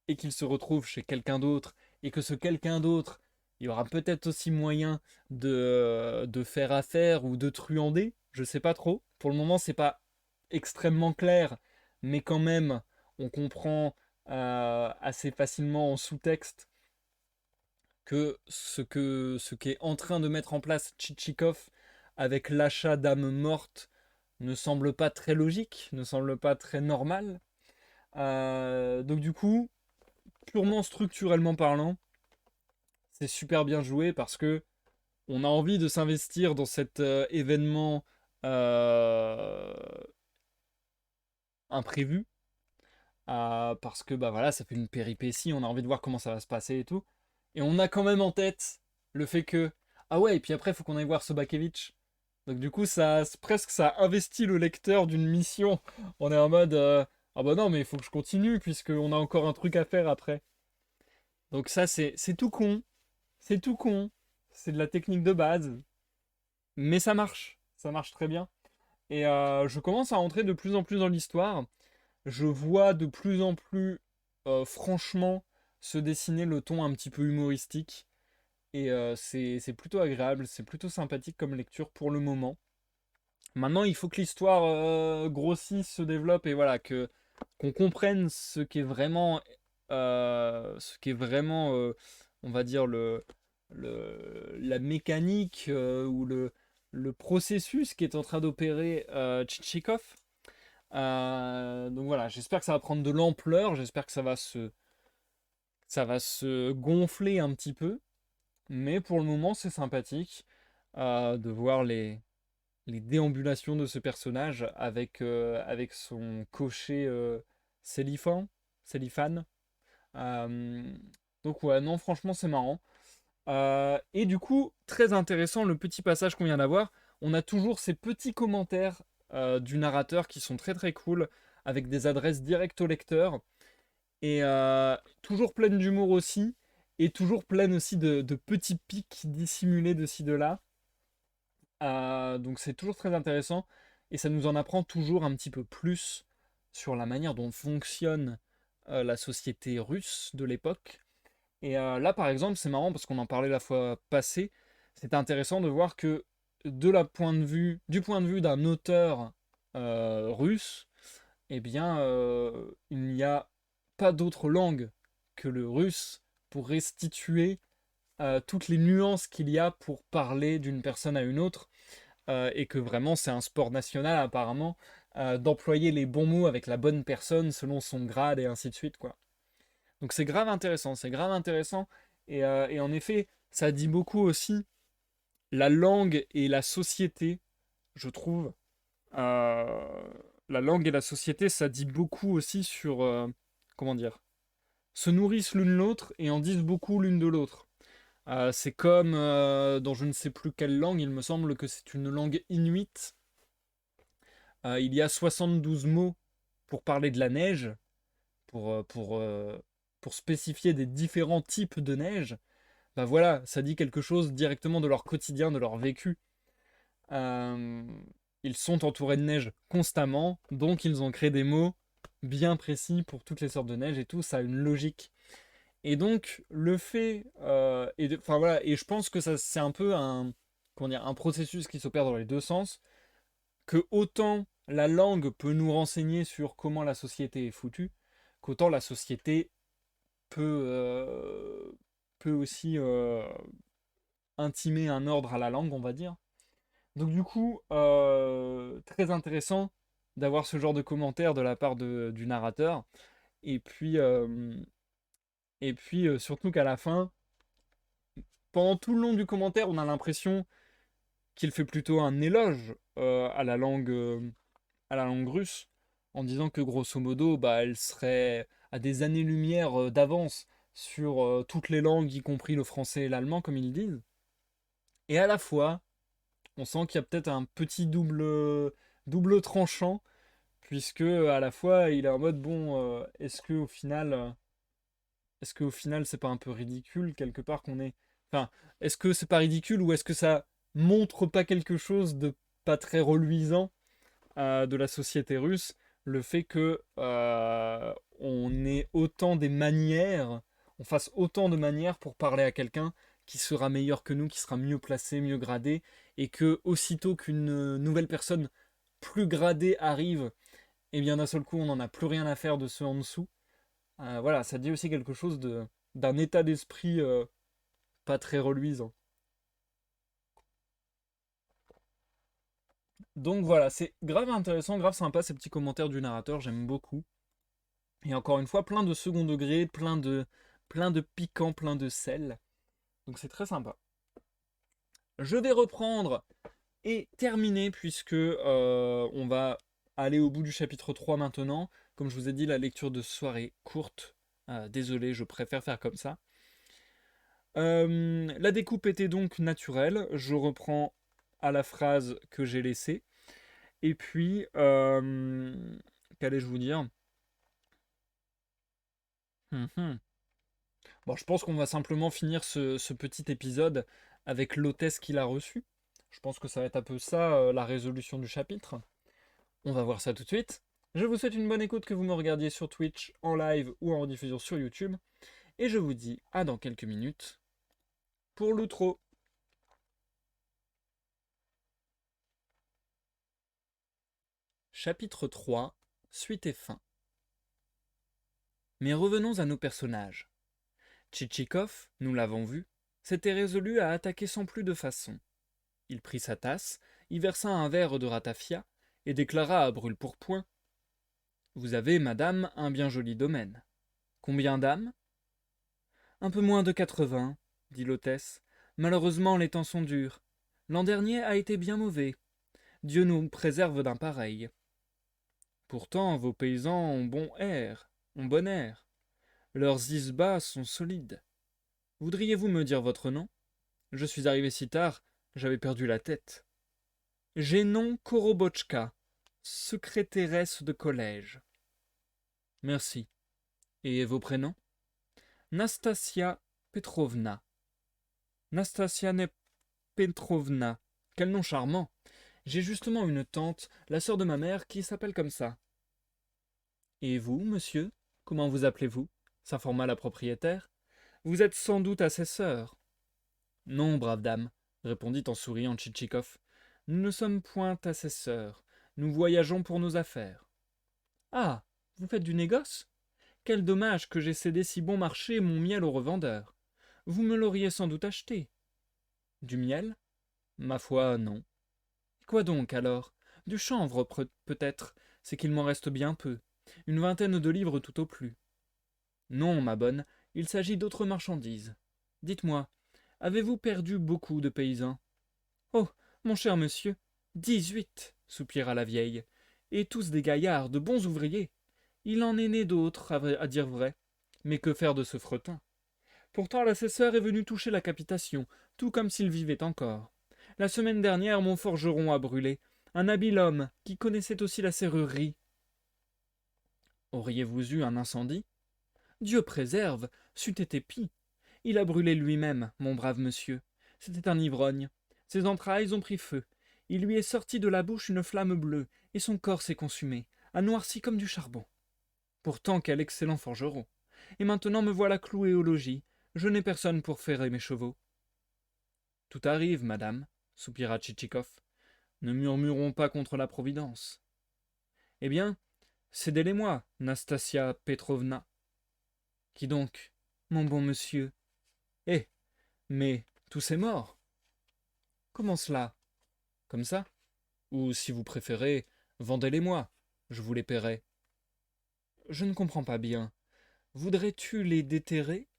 Speaker 1: Et qu'il se retrouve chez quelqu'un d'autre. Et que ce quelqu'un d'autre, il y aura peut-être aussi moyen de faire affaire ou de truander. Je sais pas trop. Pour le moment, c'est pas extrêmement clair. Mais quand même, on comprend assez facilement en sous-texte que ce qu'est en train de mettre en place Tchitchikov avec l'achat d'âmes mortes ne semble pas très logique, ne semble pas très normal. Donc du coup, purement structurellement parlant, c'est super bien joué parce que on a envie de s'investir dans cet événement euh, imprévu, parce que bah voilà, ça fait une péripétie, on a envie de voir comment ça va se passer et tout. Et on a quand même en tête le fait que ah ouais, et puis après il faut qu'on aille voir Sobakevitch. Donc du coup ça presque ça investit le lecteur d'une mission. On est en mode ah bah non mais il faut que je continue puisqu'on a encore un truc à faire après. Donc ça c'est tout con, c'est tout con, c'est de la technique de base, mais ça marche très bien. Et je commence à rentrer de plus en plus dans l'histoire. Je vois de plus en plus franchement se dessiner le ton un petit peu humoristique. Et c'est plutôt agréable, c'est plutôt sympathique comme lecture pour le moment. Maintenant, il faut que l'histoire grossisse, se développe et voilà, que qu'on comprenne ce qui est vraiment, on va dire la mécanique ou le processus qui est en train d'opérer Tchitchikov. Donc voilà, j'espère que ça va prendre de l'ampleur, j'espère que ça va se gonfler un petit peu, mais pour le moment c'est sympathique de voir les déambulations de ce personnage avec son cocher Célifan, Célifan. Euh, donc ouais, non, franchement c'est marrant. Et du coup, très intéressant le petit passage qu'on vient d'avoir. On a toujours ces petits commentaires du narrateur qui sont très très cool, avec des adresses directes au lecteur, et toujours pleines d'humour aussi, et toujours pleines aussi de petits pics dissimulés de ci de là. Donc c'est toujours très intéressant, et ça nous en apprend toujours un petit peu plus sur la manière dont fonctionne la société russe de l'époque. Et là, par exemple, c'est marrant parce qu'on en parlait la fois passée. C'est intéressant de voir que du point de vue d'un auteur russe, eh bien, il n'y a pas d'autre langue que le russe pour restituer toutes les nuances qu'il y a pour parler d'une personne à une autre, et que vraiment c'est un sport national apparemment, d'employer les bons mots avec la bonne personne selon son grade et ainsi de suite, quoi. Donc c'est grave intéressant. Et en effet, ça dit beaucoup aussi la langue et la société, je trouve. Euh, la langue et la société, ça dit beaucoup aussi sur, comment dire, se nourrissent l'une l'autre et en disent beaucoup l'une de l'autre. C'est comme dans je ne sais plus quelle langue, il me semble que c'est une langue inuite. Il y a 72 mots pour parler de la neige, pour, euh, pour, euh, pour spécifier des différents types de neige. Bah voilà, ça dit quelque chose directement de leur quotidien, de leur vécu. Euh, Ils sont entourés de neige constamment, donc ils ont créé des mots bien précis pour toutes les sortes de neige et tout, ça a une logique. Et donc le fait, enfin voilà, et je pense que ça c'est un peu comment dire, un processus qui s'opère dans les deux sens, que autant la langue peut nous renseigner sur comment la société est foutue, qu'autant la société peut, peut aussi intimer un ordre à la langue, on va dire. Donc du coup, très intéressant d'avoir ce genre de commentaires de la part du narrateur. Et puis, surtout qu'à la fin, pendant tout le long du commentaire, on a l'impression qu'il fait plutôt un éloge à la langue russe, en disant que grosso modo, bah, elle serait à des années-lumière d'avance sur toutes les langues, y compris le français et l'allemand, comme ils disent. Et à la fois, on sent qu'il y a peut-être un petit double tranchant, puisque à la fois, il est en mode, bon, est-ce qu'au final, c'est pas un peu ridicule, quelque part, qu'on est... Enfin, est-ce que c'est pas ridicule, ou est-ce que ça montre pas quelque chose de pas très reluisant de la société russe, le fait que on ait autant des manières, on fasse autant de manières pour parler à quelqu'un qui sera meilleur que nous, qui sera mieux placé, mieux gradé, et que aussitôt qu'une nouvelle personne plus gradée arrive, et bien d'un seul coup on n'en a plus rien à faire de ceux en dessous. Voilà, ça dit aussi quelque chose d'un état d'esprit pas très reluisant. Donc voilà, c'est grave intéressant, grave sympa ces petits commentaires du narrateur, j'aime beaucoup. Et encore une fois, plein de second degré, plein de piquant, plein de sel. Donc c'est très sympa. Je vais reprendre et terminer puisque on va aller au bout du chapitre 3 maintenant. Comme je vous ai dit, la lecture de ce soir est courte. Désolé, je préfère faire comme ça. La découpe était donc naturelle. Je reprends à la phrase que j'ai laissée. Et puis, qu'allais-je vous dire? Mhm. Bon, je pense qu'on va simplement finir ce petit épisode avec l'hôtesse qu'il a reçue. Je pense que ça va être un peu ça, la résolution du chapitre. On va voir ça tout de suite. Je vous souhaite une bonne écoute, que vous me regardiez sur Twitch, en live ou en rediffusion sur YouTube. Et je vous dis à dans quelques minutes pour l'outro. Chapitre 3, suite et fin. Mais revenons à nos personnages. Tchitchikov, nous l'avons vu, s'était résolu à attaquer sans plus de façon. Il prit sa tasse, y versa un verre de ratafia, et déclara à brûle-pourpoint: Vous avez, madame, un bien joli domaine. Combien d'âmes? Un peu moins de 80, dit l'hôtesse. Malheureusement, les temps sont durs. L'an dernier a été bien mauvais. Dieu nous préserve d'un pareil. Pourtant, vos paysans ont bon air. Leurs isbas sont solides. Voudriez-vous me dire votre nom? Je suis arrivé si tard, j'avais perdu la tête. Génon Korobotchka, secrétairesse de collège. Merci. Et vos prénoms? Nastasia Petrovna. Nastasia Petrovna. Quel nom charmant. J'ai justement une tante, la sœur de ma mère, qui s'appelle comme ça. Et vous, monsieur? Comment vous appelez-vous? S'informa la propriétaire. Vous êtes sans doute assesseur. Non, brave dame, répondit en souriant Tchitchikov. Nous ne sommes point assesseurs. Nous voyageons pour nos affaires. Ah, vous faites du négoce? Quel dommage que j'aie cédé si bon marché mon miel au revendeur. Vous me l'auriez sans doute acheté. Du miel? Ma foi, non. Quoi donc, alors? Du chanvre, peut-être, c'est qu'il m'en reste bien peu. Une vingtaine de livres tout au plus. Non, ma bonne, il s'agit d'autres marchandises. Dites-moi, avez-vous perdu beaucoup de paysans? Oh, mon cher monsieur, 18, soupira la vieille, et tous des gaillards, de bons ouvriers. Il en est né d'autres, à dire vrai. Mais que faire de ce fretin? Pourtant l'assesseur est venu toucher la capitation, tout comme s'il vivait encore. La semaine dernière, mon forgeron a brûlé, un habile homme qui connaissait aussi la serrurerie. Auriez-vous eu un incendie? Dieu préserve, c'eût été pis. Il a brûlé lui-même, mon brave monsieur. C'était un ivrogne. Ses entrailles ont pris feu. Il lui est sorti de la bouche une flamme bleue, et son corps s'est consumé, a noirci comme du charbon. Pourtant, quel excellent forgeron. Et maintenant me voilà cloué au logis. Je n'ai personne pour ferrer mes chevaux. Tout arrive, madame, soupira Tchitchikov. Ne murmurons pas contre la Providence. Eh bien, cédez-les-moi, Nastasia Petrovna. Qui donc? Mon bon monsieur. Eh, mais tous est mort. Comment cela? Comme ça? Ou, si vous préférez, vendez-les-moi, je vous les paierai. Je ne comprends pas bien. Voudrais-tu les déterrer?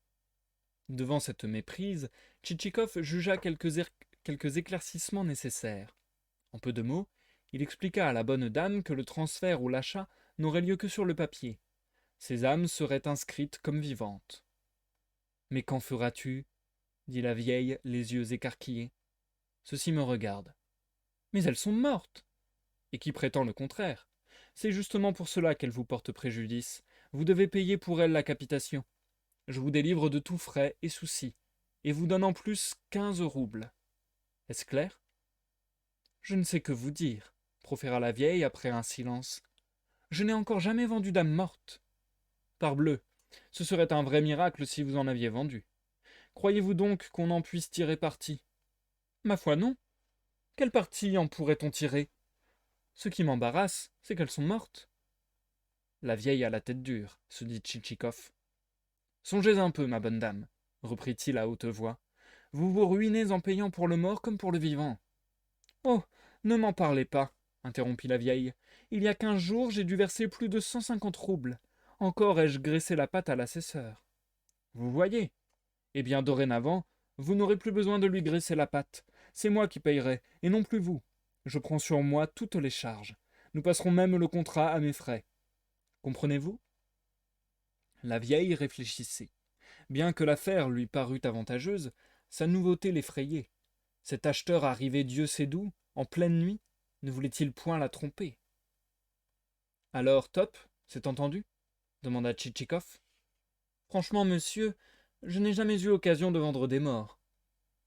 Speaker 1: Devant cette méprise, Tchitchikov jugea quelques éclaircissements nécessaires. En peu de mots, il expliqua à la bonne dame que le transfert ou l'achat n'aurait lieu que sur le papier. Ces âmes seraient inscrites comme vivantes. Mais qu'en feras-tu? Dit la vieille, les yeux écarquillés. Ceci me regarde. Mais elles sont mortes. Et qui prétend le contraire? C'est justement pour cela qu'elles vous portent préjudice. Vous devez payer pour elles la capitation. Je vous délivre de tout frais et soucis, et vous donne en plus 15 roubles. Est-ce clair? Je ne sais que vous dire, proféra la vieille après un silence. Je n'ai encore jamais vendu d'âme morte. Parbleu, ce serait un vrai miracle si vous en aviez vendu. Croyez-vous donc qu'on en puisse tirer parti? Ma foi, non. Quel parti en pourrait-on tirer? Ce qui m'embarrasse, c'est qu'elles sont mortes. La vieille a la tête dure, se dit Tchitchikov. Songez un peu, ma bonne dame, reprit-il à haute voix. Vous vous ruinez en payant pour le mort comme pour le vivant. Oh, ne m'en parlez pas, interrompit la vieille. Il y a 15 jours, j'ai dû verser plus de 150 roubles. Encore ai-je graissé la patte à l'assesseur. Vous voyez? Eh bien, dorénavant, vous n'aurez plus besoin de lui graisser la patte. C'est moi qui payerai, et non plus vous. Je prends sur moi toutes les charges. Nous passerons même le contrat à mes frais. Comprenez-vous? La vieille réfléchissait. Bien que l'affaire lui parût avantageuse, sa nouveauté l'effrayait. Cet acheteur arrivé Dieu sait d'où, en pleine nuit, ne voulait-il point la tromper? Alors, Top, c'est entendu? Demanda Tchitchikov. Franchement, monsieur, je n'ai jamais eu occasion de vendre des morts.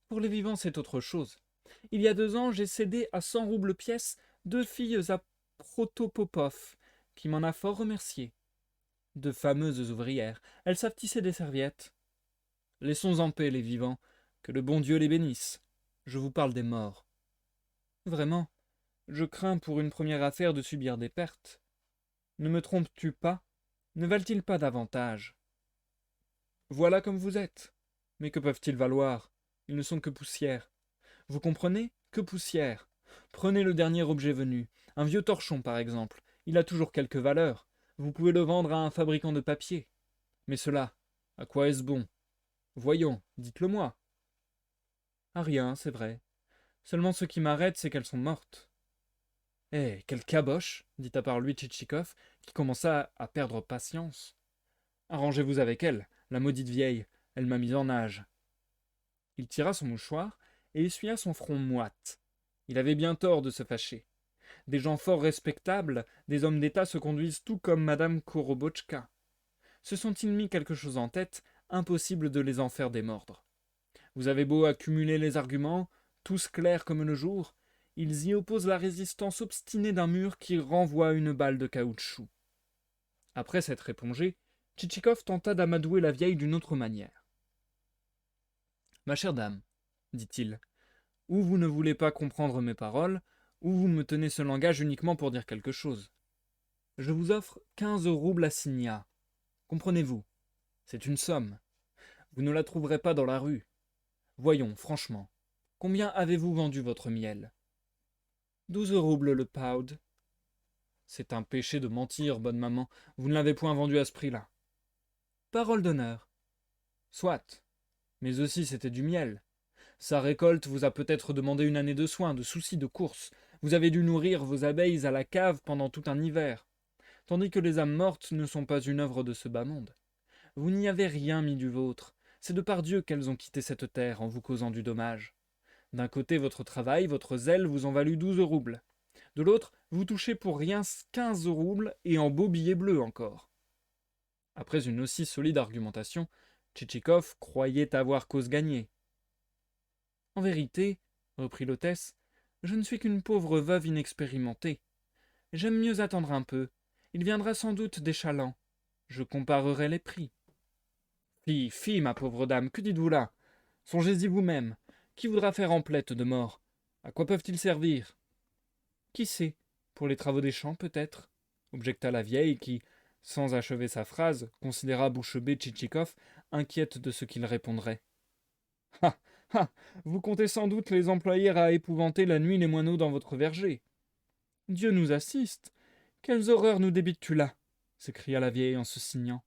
Speaker 1: Pour les vivants, c'est autre chose. Il y a 2 ans, j'ai cédé à 100 roubles pièce 2 filles à Protopopov, qui m'en a fort remercié. De fameuses ouvrières, elles savent tisser des serviettes. Laissons en paix les vivants, que le bon Dieu les bénisse. Je vous parle des morts. Vraiment, je crains pour une première affaire de subir des pertes. Ne me trompes-tu pas? Ne valent-ils pas davantage? Voilà comme vous êtes. Mais que peuvent-ils valoir? Ils ne sont que poussière. Vous comprenez? Que poussière. Prenez le dernier objet venu, un vieux torchon par exemple. Il a toujours quelque valeur. Vous pouvez le vendre à un fabricant de papier. Mais cela, à quoi est-ce bon? Voyons, dites-le-moi. À rien, c'est vrai. Seulement ce qui m'arrête, c'est qu'elles sont mortes. Eh, quelle caboche, dit à part lui Tchitchikov, qui commença à perdre patience. Arrangez-vous avec elle, la maudite vieille, elle m'a mis en nage. Il tira son mouchoir et essuya son front moite. Il avait bien tort de se fâcher. Des gens fort respectables, des hommes d'État se conduisent tout comme madame Korobotchka. Se sont-ils mis quelque chose en tête, impossible de les en faire démordre. Vous avez beau accumuler les arguments, tous clairs comme le jour, ils y opposent la résistance obstinée d'un mur qui renvoie une balle de caoutchouc. Après s'être épongé, Tchitchikov tenta d'amadouer la vieille d'une autre manière. Ma chère dame, dit-il, ou vous ne voulez pas comprendre mes paroles, ou vous me tenez ce langage uniquement pour dire quelque chose. Je vous offre 15 roubles assignats. Comprenez-vous? C'est une somme. Vous ne la trouverez pas dans la rue. Voyons, franchement, combien avez-vous vendu votre miel? 12 roubles le pound. C'est un péché de mentir, bonne maman. Vous ne l'avez point vendu à ce prix-là. Parole d'honneur. Soit. Mais aussi c'était du miel. Sa récolte vous a peut-être demandé une année de soins, de soucis, de courses. Vous avez dû nourrir vos abeilles à la cave pendant tout un hiver. Tandis que les âmes mortes ne sont pas une œuvre de ce bas monde. Vous n'y avez rien mis du vôtre. C'est de par Dieu qu'elles ont quitté cette terre en vous causant du dommage. D'un côté, votre travail, votre zèle vous ont valu 12 roubles. De l'autre, vous touchez pour rien 15 roubles et en beaux billets bleus encore. Après une aussi solide argumentation, Tchitchikov croyait avoir cause gagnée. En vérité, reprit l'hôtesse, je ne suis qu'une pauvre veuve inexpérimentée. J'aime mieux attendre un peu. Il viendra sans doute des chalands. Je comparerai les prix. Fi, ma pauvre dame, que dites-vous là? Songez-y vous-même. Qui voudra faire emplette de mort? À quoi peuvent-ils servir? Qui sait? Pour les travaux des champs, peut-être? Objecta la vieille qui, sans achever sa phrase, considéra bouche bée Tchitchikov, inquiète de ce qu'il répondrait. Ah, vous comptez sans doute les employer à épouvanter la nuit les moineaux dans votre verger. Dieu nous assiste. Quelles horreurs nous débites-tu là? S'écria la vieille en se signant.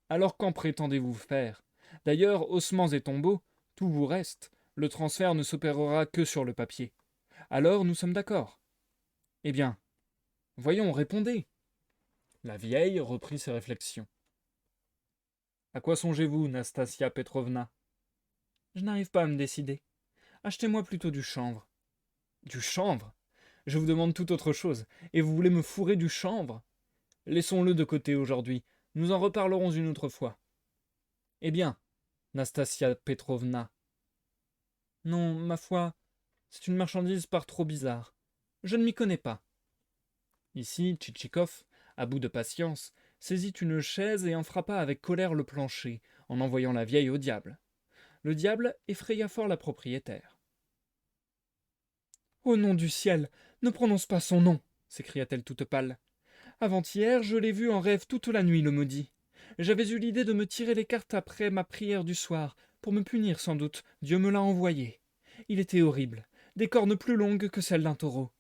Speaker 1: Alors qu'en prétendez-vous faire? D'ailleurs, ossements et tombeaux, tout vous reste. Le transfert ne s'opérera que sur le papier. Alors nous sommes d'accord. Eh bien, voyons, répondez. La vieille reprit ses réflexions. À quoi songez-vous, Nastasia Petrovna? Je n'arrive pas à me décider. Achetez-moi plutôt du chanvre. Du chanvre? Je vous demande tout autre chose, et vous voulez me fourrer du chanvre? Laissons-le de côté aujourd'hui, nous en reparlerons une autre fois. Eh bien, Nastasia Petrovna. Non, ma foi, c'est une marchandise par trop bizarre. Je ne m'y connais pas. Ici, Tchitchikov, à bout de patience, saisit une chaise et en frappa avec colère le plancher, en envoyant la vieille au diable. Le diable effraya fort la propriétaire. Au nom du ciel, ne prononce pas son nom, s'écria-t-elle toute pâle. Avant-hier, je l'ai vu en rêve toute la nuit, le maudit. J'avais eu l'idée de me tirer les cartes après ma prière du soir, pour me punir sans doute, Dieu me l'a envoyé. Il était horrible, des cornes plus longues que celles d'un taureau.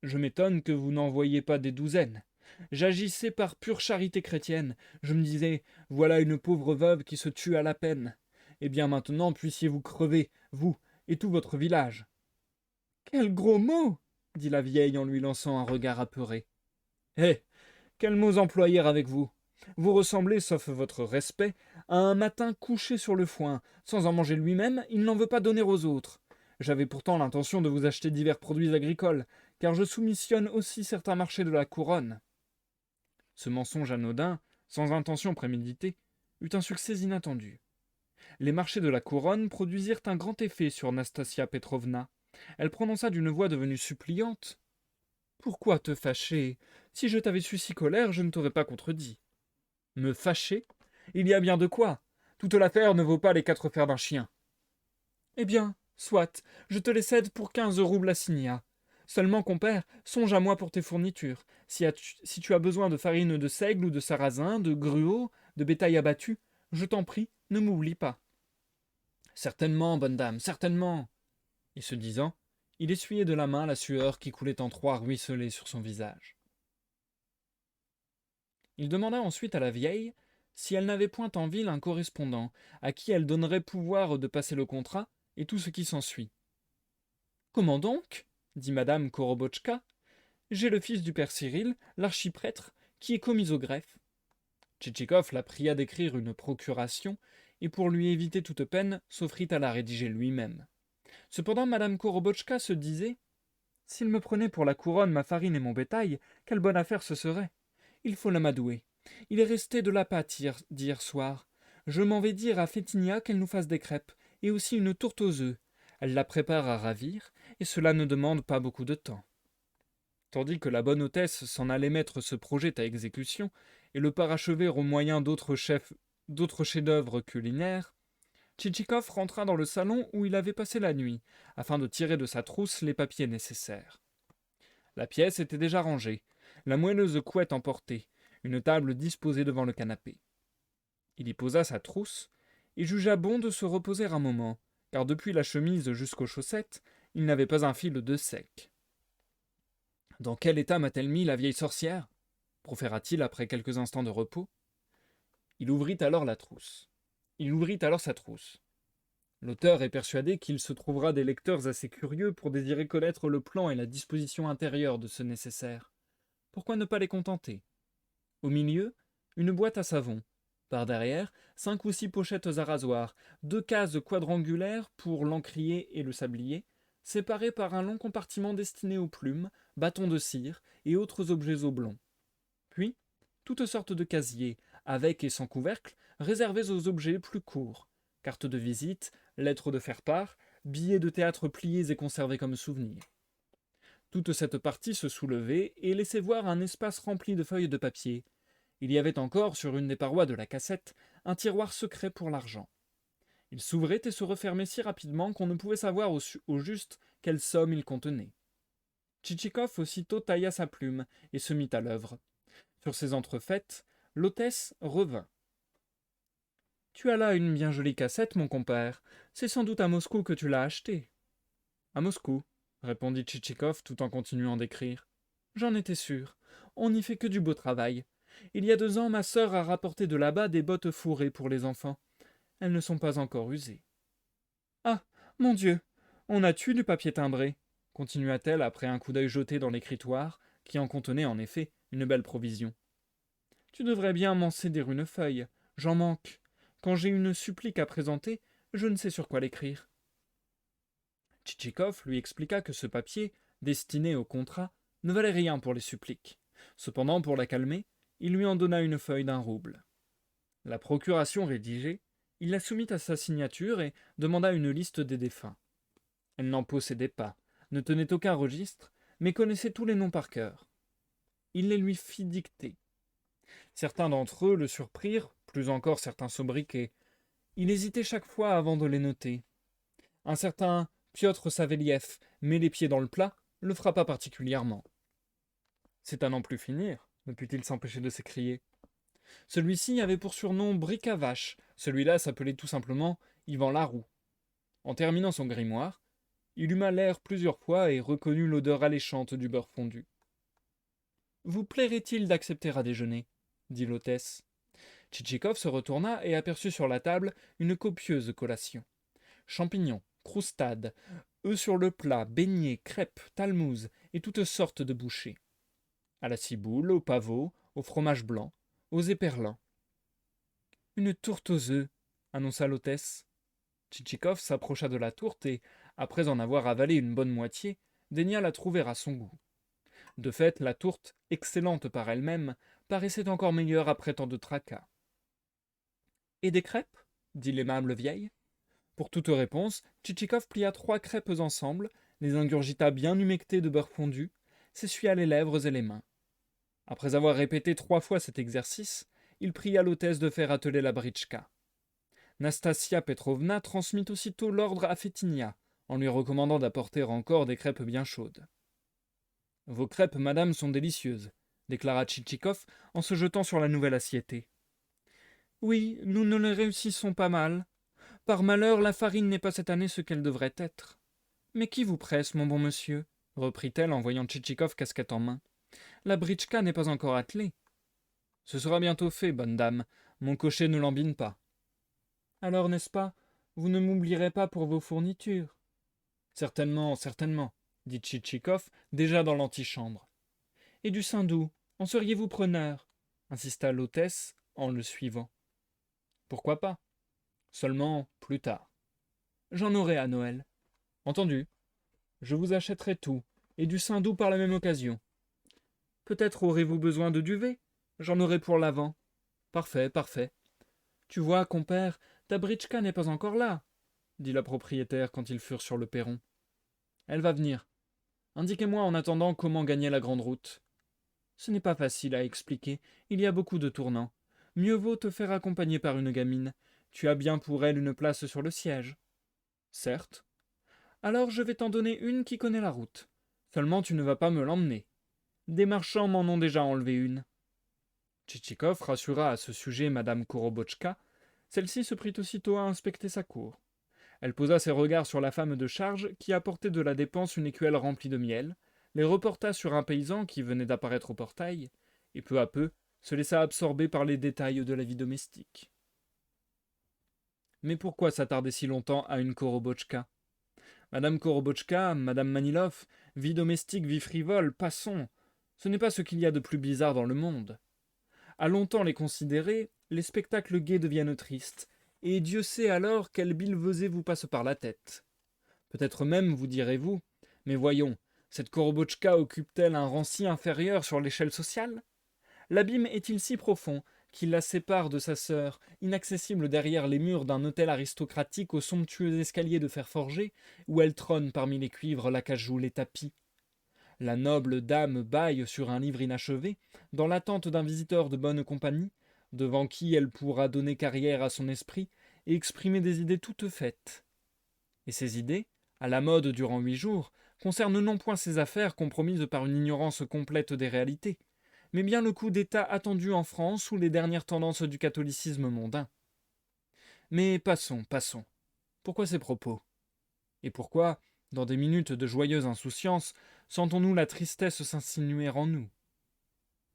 Speaker 1: Je m'étonne que vous n'en voyiez pas des douzaines. J'agissais par pure charité chrétienne. Je me disais, voilà une pauvre veuve qui se tue à la peine. Eh bien maintenant puissiez-vous crever, vous et tout votre village. Quel gros mot! Dit la vieille en lui lançant un regard apeuré. Eh! Quels mots employer avec vous? Vous ressemblez, sauf votre respect, à un matin couché sur le foin. Sans en manger lui-même, il n'en veut pas donner aux autres. J'avais pourtant l'intention de vous acheter divers produits agricoles, car je soumissionne aussi certains marchés de la couronne. Ce mensonge anodin, sans intention préméditée, eut un succès inattendu. Les marchés de la couronne produisirent un grand effet sur Nastasia Petrovna. Elle prononça d'une voix devenue suppliante. Pourquoi te fâcher? Si je t'avais su si colère, je ne t'aurais pas contredit. Me fâcher? Il y a bien de quoi. Toute l'affaire ne vaut pas les 4 fers d'un chien. Eh bien, soit, je te les cède pour 15 roubles assignats. Seulement, compère, songe à moi pour tes fournitures. Si tu as besoin de farine de seigle ou de sarrasin, de gruau, de bétail abattu, je t'en prie, ne m'oublie pas. Certainement, bonne dame, certainement. Et ce disant, il essuyait de la main la sueur qui coulait en 3 ruisselets sur son visage. Il demanda ensuite à la vieille si elle n'avait point en ville un correspondant, à qui elle donnerait pouvoir de passer le contrat, et tout ce qui s'ensuit. Comment donc? Dit madame Korobotchka. J'ai le fils du père Cyril, l'archiprêtre, qui est commis au greffe. Tchitchikov la pria d'écrire une procuration, et pour lui éviter toute peine, s'offrit à la rédiger lui-même. Cependant, madame Korobotchka se disait s'il me prenait pour la couronne ma farine et mon bétail, quelle bonne affaire ce serait. Il faut l'amadouer. Il est resté de la pâte d'hier soir. Je m'en vais dire à Fétinia qu'elle nous fasse des crêpes, et aussi une tourte aux œufs. Elle la prépare à ravir, et cela ne demande pas beaucoup de temps. Tandis que la bonne hôtesse s'en allait mettre ce projet à exécution, et le parachever au moyen d'autres chefs-d'œuvre culinaires, Tchitchikov rentra dans le salon où il avait passé la nuit, afin de tirer de sa trousse les papiers nécessaires. La pièce était déjà rangée, la moelleuse couette emportée, une table disposée devant le canapé. Il y posa sa trousse, et jugea bon de se reposer un moment, car depuis la chemise jusqu'aux chaussettes, il n'avait pas un fil de sec. Dans quel état m'a-t-elle mis la vieille sorcière? Proféra-t-il après quelques instants de repos. Il ouvrit alors sa trousse. L'auteur est persuadé qu'il se trouvera des lecteurs assez curieux pour désirer connaître le plan et la disposition intérieure de ce nécessaire. Pourquoi ne pas les contenter? Au milieu, une boîte à savon. Par derrière, 5 ou 6 pochettes à rasoir, 2 cases quadrangulaires pour l'encrier et le sablier, séparées par un long compartiment destiné aux plumes, bâtons de cire et autres objets oblongs. Puis, toutes sortes de casiers, avec et sans couvercle, réservés aux objets plus courts. Cartes de visite, lettres de faire-part, billets de théâtre pliés et conservés comme souvenirs. Toute cette partie se soulevait et laissait voir un espace rempli de feuilles de papier. Il y avait encore, sur une des parois de la cassette, un tiroir secret pour l'argent. Il s'ouvrait et se refermait si rapidement qu'on ne pouvait savoir au juste quelle somme il contenait. Tchitchikov aussitôt tailla sa plume et se mit à l'œuvre. Sur ces entrefaites, l'hôtesse revint. Tu as là une bien jolie cassette, mon compère. C'est sans doute à Moscou que tu l'as achetée. À Moscou, répondit Tchitchikov tout en continuant d'écrire. J'en étais sûr. On n'y fait que du beau travail. Il y a 2 ans, ma sœur a rapporté de là-bas des bottes fourrées pour les enfants. Elles ne sont pas encore usées. Ah, mon Dieu, on a tué du papier timbré, continua-t-elle après un coup d'œil jeté dans l'écritoire, qui en contenait en effet une belle provision. Tu devrais bien m'en céder une feuille. J'en manque. Quand j'ai une supplique à présenter, je ne sais sur quoi l'écrire. Tchitchikov lui expliqua que ce papier, destiné au contrat, ne valait rien pour les suppliques. Cependant, pour la calmer, il lui en donna une feuille d'1 rouble. La procuration rédigée, il la soumit à sa signature et demanda une liste des défunts. Elle n'en possédait pas, ne tenait aucun registre, mais connaissait tous les noms par cœur. Il les lui fit dicter. Certains d'entre eux le surprirent, plus encore certains sobriquets. Il hésitait chaque fois avant de les noter. Un certain Piotr Saveliev, met les pieds dans le plat, le frappa particulièrement. C'est à n'en plus finir, ne put-il s'empêcher de s'écrier. Celui-ci avait pour surnom Bric à vache, celui-là s'appelait tout simplement Yvan Laroux. En terminant son grimoire, il huma l'air plusieurs fois et reconnut l'odeur alléchante du beurre fondu. Vous plairait-il d'accepter à déjeuner dit l'hôtesse. Tchitchikov se retourna et aperçut sur la table une copieuse collation. Champignons, croustades, œufs sur le plat, beignets, crêpes, talmouses et toutes sortes de bouchées. À la ciboule, au pavot, au fromage blanc, aux éperlans. Une tourte aux œufs, annonça l'hôtesse. Tchitchikov s'approcha de la tourte et, après en avoir avalé une bonne moitié, daigna la trouver à son goût. De fait, la tourte, excellente par elle-même, paraissait encore meilleure après tant de tracas. Et des crêpes dit l'aimable vieille. Pour toute réponse, Tchitchikov plia 3 crêpes ensemble, les ingurgita bien humectées de beurre fondu, s'essuya les lèvres et les mains. Après avoir répété 3 fois cet exercice, il pria l'hôtesse de faire atteler la britchka. Nastasia Petrovna transmit aussitôt l'ordre à Fétinia, en lui recommandant d'apporter encore des crêpes bien chaudes. Vos crêpes, madame, sont délicieuses, déclara Tchitchikov en se jetant sur la nouvelle assiétée. Oui, nous ne les réussissons pas mal. Par malheur, la farine n'est pas cette année ce qu'elle devrait être. Mais qui vous presse, mon bon monsieur reprit-elle en voyant Tchitchikov casquette en main. La britchka n'est pas encore attelée. Ce sera bientôt fait, bonne dame. Mon cocher ne lambine pas. Alors, n'est-ce pas, vous ne m'oublierez pas pour vos fournitures. Certainement, certainement, dit Tchitchikov, déjà dans l'antichambre. Et du saindoux, en seriez-vous preneur insista l'hôtesse en le suivant. Pourquoi pas? Seulement plus tard. J'en aurai à Noël. Entendu. Je vous achèterai tout, et du saindoux par la même occasion. Peut-être aurez-vous besoin de duvet? J'en aurai pour l'avant. Parfait, parfait. Tu vois, compère, ta britchka n'est pas encore là, dit la propriétaire quand ils furent sur le perron. Elle va venir. Indiquez-moi en attendant comment gagner la grande route. Ce n'est pas facile à expliquer, il y a beaucoup de tournants. Mieux vaut te faire accompagner par une gamine. Tu as bien pour elle une place sur le siège. Certes. Alors je vais t'en donner une qui connaît la route. Seulement tu ne vas pas me l'emmener. Des marchands m'en ont déjà enlevé une. Tchitchikov rassura à ce sujet madame Korobotchka. Celle-ci se prit aussitôt à inspecter sa cour. Elle posa ses regards sur la femme de charge qui apportait de la dépense une écuelle remplie de miel, les reporta sur un paysan qui venait d'apparaître au portail, et peu à peu se laissa absorber par les détails de la vie domestique. Mais pourquoi s'attarder si longtemps à une Korobotchka? Madame Korobotchka, Madame Manilov, vie domestique, vie frivole, passons. Ce n'est pas ce qu'il y a de plus bizarre dans le monde. À longtemps les considérer, les spectacles gais deviennent tristes, et Dieu sait alors quelle billevesée vous passe par la tête. Peut-être même, vous direz-vous, mais voyons, cette Korobotchka occupe-t-elle un rang si inférieur sur l'échelle sociale? L'abîme est-il si profond qu'il la sépare de sa sœur, inaccessible derrière les murs d'un hôtel aristocratique aux somptueux escaliers de fer forgé, où elle trône parmi les cuivres, l'acajou, les tapis? La noble dame bâille sur un livre inachevé, dans l'attente d'un visiteur de bonne compagnie, devant qui elle pourra donner carrière à son esprit et exprimer des idées toutes faites. Et ces idées, à la mode durant 8 jours, concernent non point ses affaires compromises par une ignorance complète des réalités, mais bien le coup d'État attendu en France ou les dernières tendances du catholicisme mondain. Mais passons, passons. Pourquoi ces propos? Et pourquoi, dans des minutes de joyeuse insouciance, sentons-nous la tristesse s'insinuer en nous?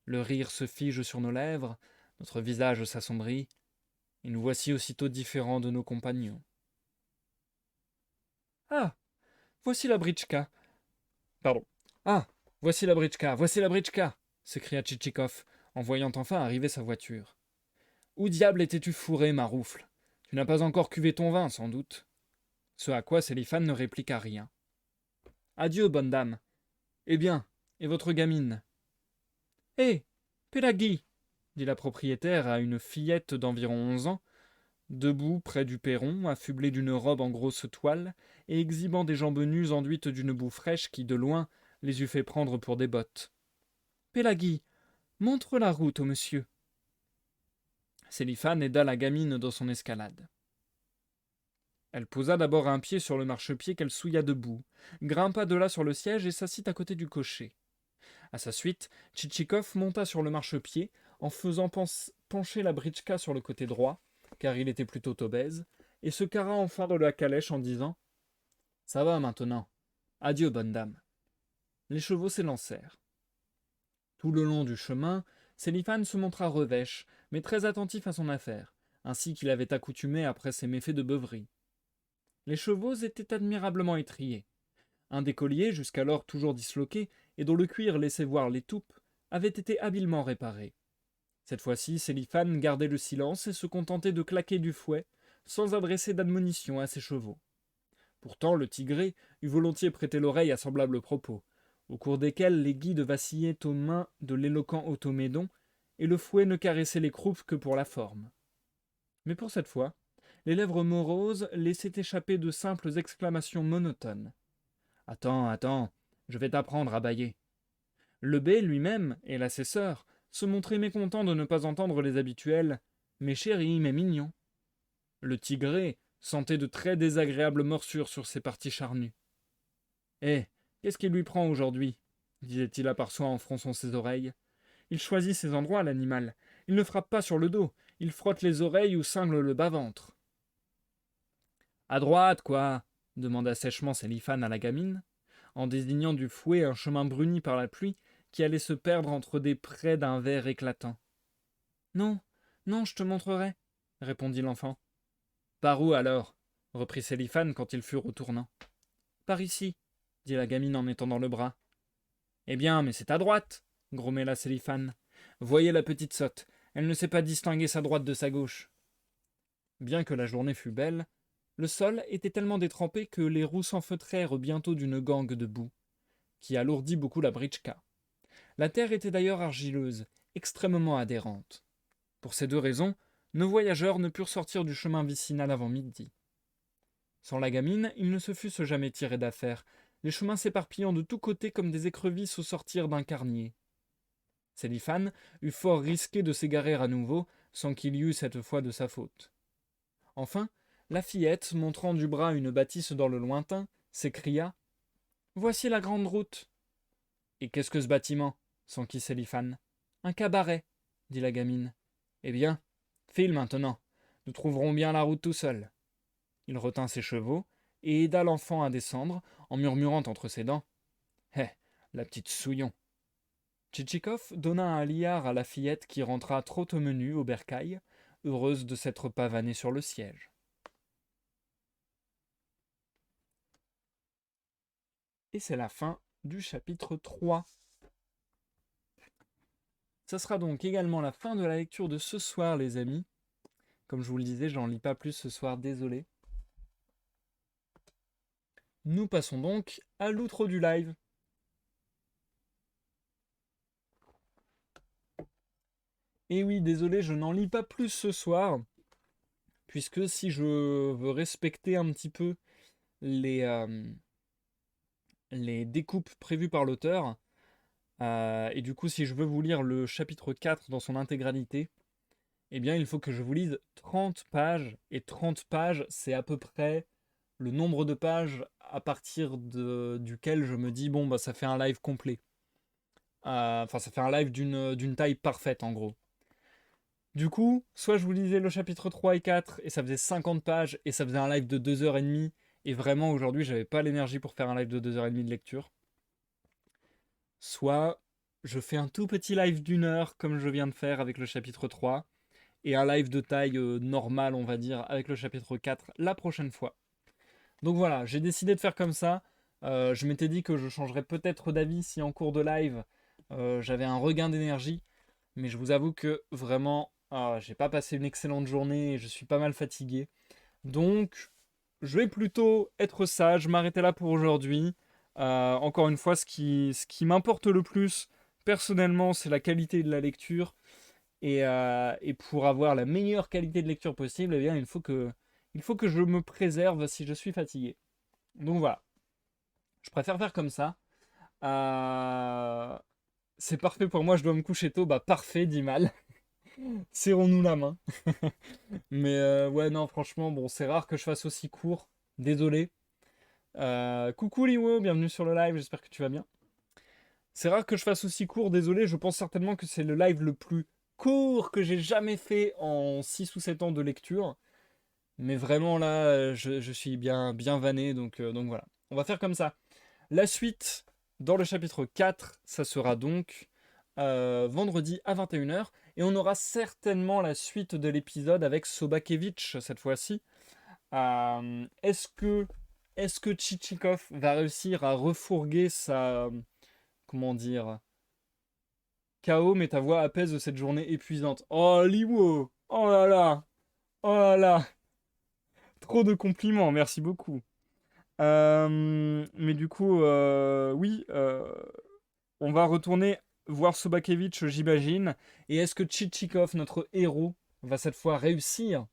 Speaker 1: Le rire se fige sur nos lèvres, notre visage s'assombrit, et nous voici aussitôt différents de nos compagnons. Ah, voici la britchka. Pardon. Ah, voici la britchka, voici la britchka, s'écria Tchitchikov, en voyant enfin arriver sa voiture. Où diable étais-tu fourré, maroufle? Tu n'as pas encore cuvé ton vin, sans doute. Ce à quoi Sélifan ne répliqua rien. Adieu, bonne dame. Eh bien, et votre gamine? Hé, Pélagui, dit la propriétaire à une fillette d'environ 11 ans, debout près du perron, affublée d'une robe en grosse toile, et exhibant des jambes nues enduites d'une boue fraîche qui, de loin, les eût fait prendre pour des bottes. Pélagui, montre la route au monsieur. Sélifan aida la gamine dans son escalade. Elle posa d'abord un pied sur le marchepied qu'elle souilla debout, grimpa de là sur le siège et s'assit à côté du cocher. À sa suite, Tchitchikov monta sur le marchepied en faisant pencher la britchka sur le côté droit, car il était plutôt obèse, et se carra enfin de la calèche en disant « Ça va maintenant. Adieu, bonne dame. » Les chevaux s'élancèrent. Tout le long du chemin, Sélifan se montra revêche, mais très attentif à son affaire, ainsi qu'il avait accoutumé après ses méfaits de beuverie. Les chevaux étaient admirablement étriés. Un des colliers, jusqu'alors toujours disloqué, et dont le cuir laissait voir les toupes, avait été habilement réparé. Cette fois-ci, Sélifan gardait le silence et se contentait de claquer du fouet, sans adresser d'admonition à ses chevaux. Pourtant, le tigré eût volontiers prêté l'oreille à semblables propos, au cours desquels les guides vacillaient aux mains de l'éloquent Automédon, et le fouet ne caressait les croupes que pour la forme. Mais pour cette fois, les lèvres moroses laissaient échapper de simples exclamations monotones. « Attends, attends, je vais t'apprendre à bâiller. » Le bey lui-même, et l'assesseur, se montraient mécontents de ne pas entendre les habituels « Mes chéris, mes mignons ». Le tigré sentait de très désagréables morsures sur ses parties charnues. « Eh, qu'est-ce qu'il lui prend aujourd'hui » disait-il à part soi en fronçant ses oreilles. « Il choisit ses endroits, l'animal. Il ne frappe pas sur le dos, il frotte les oreilles ou cingle le bas-ventre. »« À droite, quoi » demanda sèchement Sélifan à la gamine, en désignant du fouet un chemin bruni par la pluie qui allait se perdre entre des prés d'un vert éclatant. « Non, non, je te montrerai, » répondit l'enfant. « Par où alors » reprit Sélifan quand ils furent au tournant. « Par ici, » dit la gamine en étendant le bras. « Eh bien, mais c'est à droite, » grommela Sélifan. « Voyez la petite sotte, elle ne sait pas distinguer sa droite de sa gauche. » Bien que la journée fût belle, le sol était tellement détrempé que les roues s'enfeutrèrent bientôt d'une gangue de boue, qui alourdit beaucoup la britchka. La terre était d'ailleurs argileuse, extrêmement adhérente. Pour ces deux raisons, nos voyageurs ne purent sortir du chemin vicinal avant midi. Sans la gamine, ils ne se fussent jamais tirés d'affaire, les chemins s'éparpillant de tous côtés comme des écrevisses au sortir d'un carnier. Sélifan eut fort risqué de s'égarer à nouveau, sans qu'il y eût cette fois de sa faute. Enfin, la fillette, montrant du bras une bâtisse dans le lointain, s'écria « Voici la grande route !»« Et qu'est-ce que ce bâtiment » s'enquit Sélifan. « Un cabaret, » dit la gamine. « Eh bien, file maintenant, nous trouverons bien la route tout seuls. » Il retint ses chevaux et aida l'enfant à descendre, en murmurant entre ses dents « Eh, la petite souillon !» Tchitchikov donna un liard à la fillette qui rentra trop au menu au bercail, heureuse de s'être pavanée sur le siège. Et c'est la fin du chapitre 3. Ça sera donc également la fin de la lecture de ce soir, les amis. Comme je vous le disais, j'en lis pas plus ce soir, désolé. Nous passons donc à l'outro du live. Et oui, désolé, je n'en lis pas plus ce soir, puisque si je veux respecter un petit peu les découpes prévues par l'auteur, et du coup si je veux vous lire le chapitre 4 dans son intégralité, eh bien il faut que je vous lise 30 pages, et 30 pages c'est à peu près le nombre de pages à partir duquel je me dis bon bah ça fait un live complet. Enfin ça fait un live d'une taille parfaite en gros. Du coup, soit je vous lisais le chapitre 3 et 4 et ça faisait 50 pages et ça faisait un live de 2h30 et vraiment aujourd'hui j'avais pas l'énergie pour faire un live de 2h30 de lecture. Soit je fais un tout petit live d'1 heure comme je viens de faire avec le chapitre 3 et un live de taille normale on va dire avec le chapitre 4 la prochaine fois. Donc voilà, j'ai décidé de faire comme ça. Je m'étais dit que je changerais peut-être d'avis si en cours de live j'avais un regain d'énergie. Mais je vous avoue que vraiment, j'ai pas passé une excellente journée et je suis pas mal fatigué. Donc, je vais plutôt être sage, m'arrêter là pour aujourd'hui. Encore une fois, ce qui m'importe le plus, personnellement, c'est la qualité de la lecture. Et pour avoir la meilleure qualité de lecture possible, eh bien, il faut que je me préserve si je suis fatigué. Donc voilà, je préfère faire comme ça. Euh, c'est parfait pour moi, je dois me coucher tôt. Bah parfait, dit mal. Serrons-nous la main. Mais ouais, non, franchement, bon, c'est rare que je fasse aussi court. Désolé. Coucou Liwo, bienvenue sur le live, j'espère que tu vas bien. C'est rare que je fasse aussi court, désolé, je pense certainement que c'est le live le plus court que j'ai jamais fait en 6 ou 7 ans de lecture. Mais vraiment là, je suis bien, bien vanné, donc voilà. On va faire comme ça. La suite, dans le chapitre 4, ça sera donc vendredi à 21h. Et on aura certainement la suite de l'épisode avec Sobakevitch cette fois-ci. Est-ce que Tchitchikov va réussir à refourguer sa... Comment dire? KO, mais ta voix apaise de cette journée épuisante. Oh, Liwo! Oh là là! Oh là là! Trop de compliments, merci beaucoup. Mais du coup, oui, on va retourner voir Sobakevitch, j'imagine. Et est-ce que Tchitchikov, notre héros, va cette fois réussir,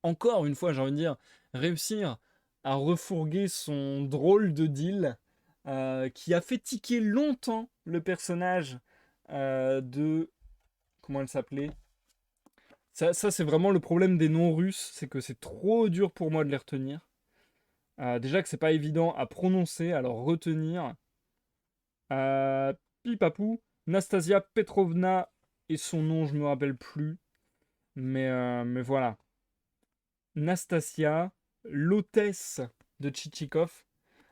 Speaker 1: encore une fois, j'ai envie de dire, réussir à refourguer son drôle de deal qui a fait tiquer longtemps le personnage de... Comment elle s'appelait? Ça c'est vraiment le problème des noms russes, c'est que c'est trop dur pour moi de les retenir. Déjà que c'est pas évident à prononcer, alors retenir. Euh, Pipapou, Nastasia Petrovna et son nom, je me rappelle plus. Mais voilà. Nastasia, l'hôtesse de Tchitchikov,